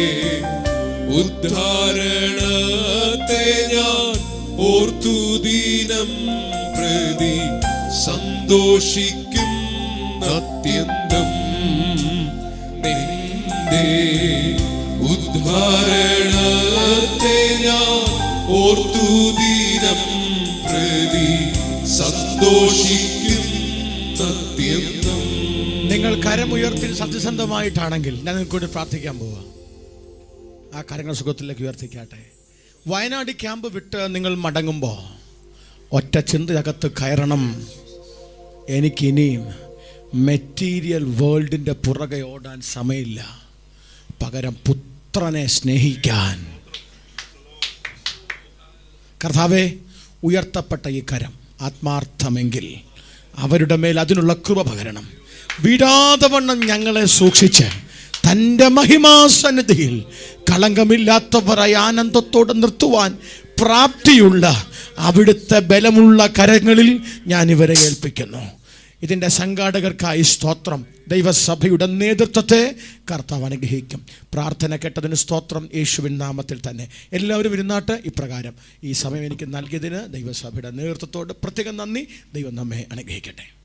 ഉദ്ധാരണത്തെ ഞാൻ ഓർത്തു ദിനം പ്രതി സന്തോഷിക്കും അത്യന്തം. നിന്റെ ഉദ്ധാരണത്തെ ഞാൻ ഓർത്തു ദിനം പ്രതി സന്തോഷിക്കും അത്യന്തം. നിങ്ങൾ കരമുയർത്തി സത്യസന്ധമായിട്ടാണെങ്കിൽ ഞാൻ നിങ്ങൾക്കൂടി പ്രാർത്ഥിക്കാൻ പോവാ. ആ കരങ്ങൾ സുഖത്തിലേക്ക് ഉയർത്തിക്കാട്ടെ. വയനാട് ക്യാമ്പ് വിട്ട് നിങ്ങൾ മടങ്ങുമ്പോൾ ഒറ്റ ചിന്തയകത്ത് കയറണം, എനിക്കിനിയും മെറ്റീരിയൽ വേൾഡിൻ്റെ പുറകെ ഓടാൻ സമയമില്ല, പകരം പുത്രനെ സ്നേഹിക്കാൻ. കർത്താവേ, ഉയർത്തപ്പെട്ട ഈ കരം ആത്മാർത്ഥമെങ്കിൽ അവരുടെ മേൽ അതിനുള്ള കൃപ പകരണം. വിടാതെ വണ്ണം ഞങ്ങളെ സൂക്ഷിച്ച് തൻ്റെ മഹിമാസന്നിധിയിൽ കളങ്കമില്ലാത്തവരായി ആനന്ദത്തോടെ നിർത്തുവാൻ പ്രാപ്തിയുള്ള അവിടുത്തെ ബലമുള്ള കരങ്ങളിൽ ഞാൻ ഇവരെ ഏൽപ്പിക്കുന്നു. ഇതിൻ്റെ സംഘാടകർക്കായി സ്തോത്രം. ദൈവസഭയുടെ നേതൃത്വത്തെ കർത്താവ് അനുഗ്രഹിക്കും. പ്രാർത്ഥന കേട്ടതിന് സ്തോത്രം, യേശുവിൻ നാമത്തിൽ തന്നെ. എല്ലാവരും ഇരുന്നാട്ട് ഇപ്രകാരം ഈ സമയം എനിക്ക് നൽകിയതിന് ദൈവസഭയുടെ നേതൃത്വത്തോട് പ്രത്യേകം നന്ദി. ദൈവം നമ്മെ അനുഗ്രഹിക്കട്ടെ.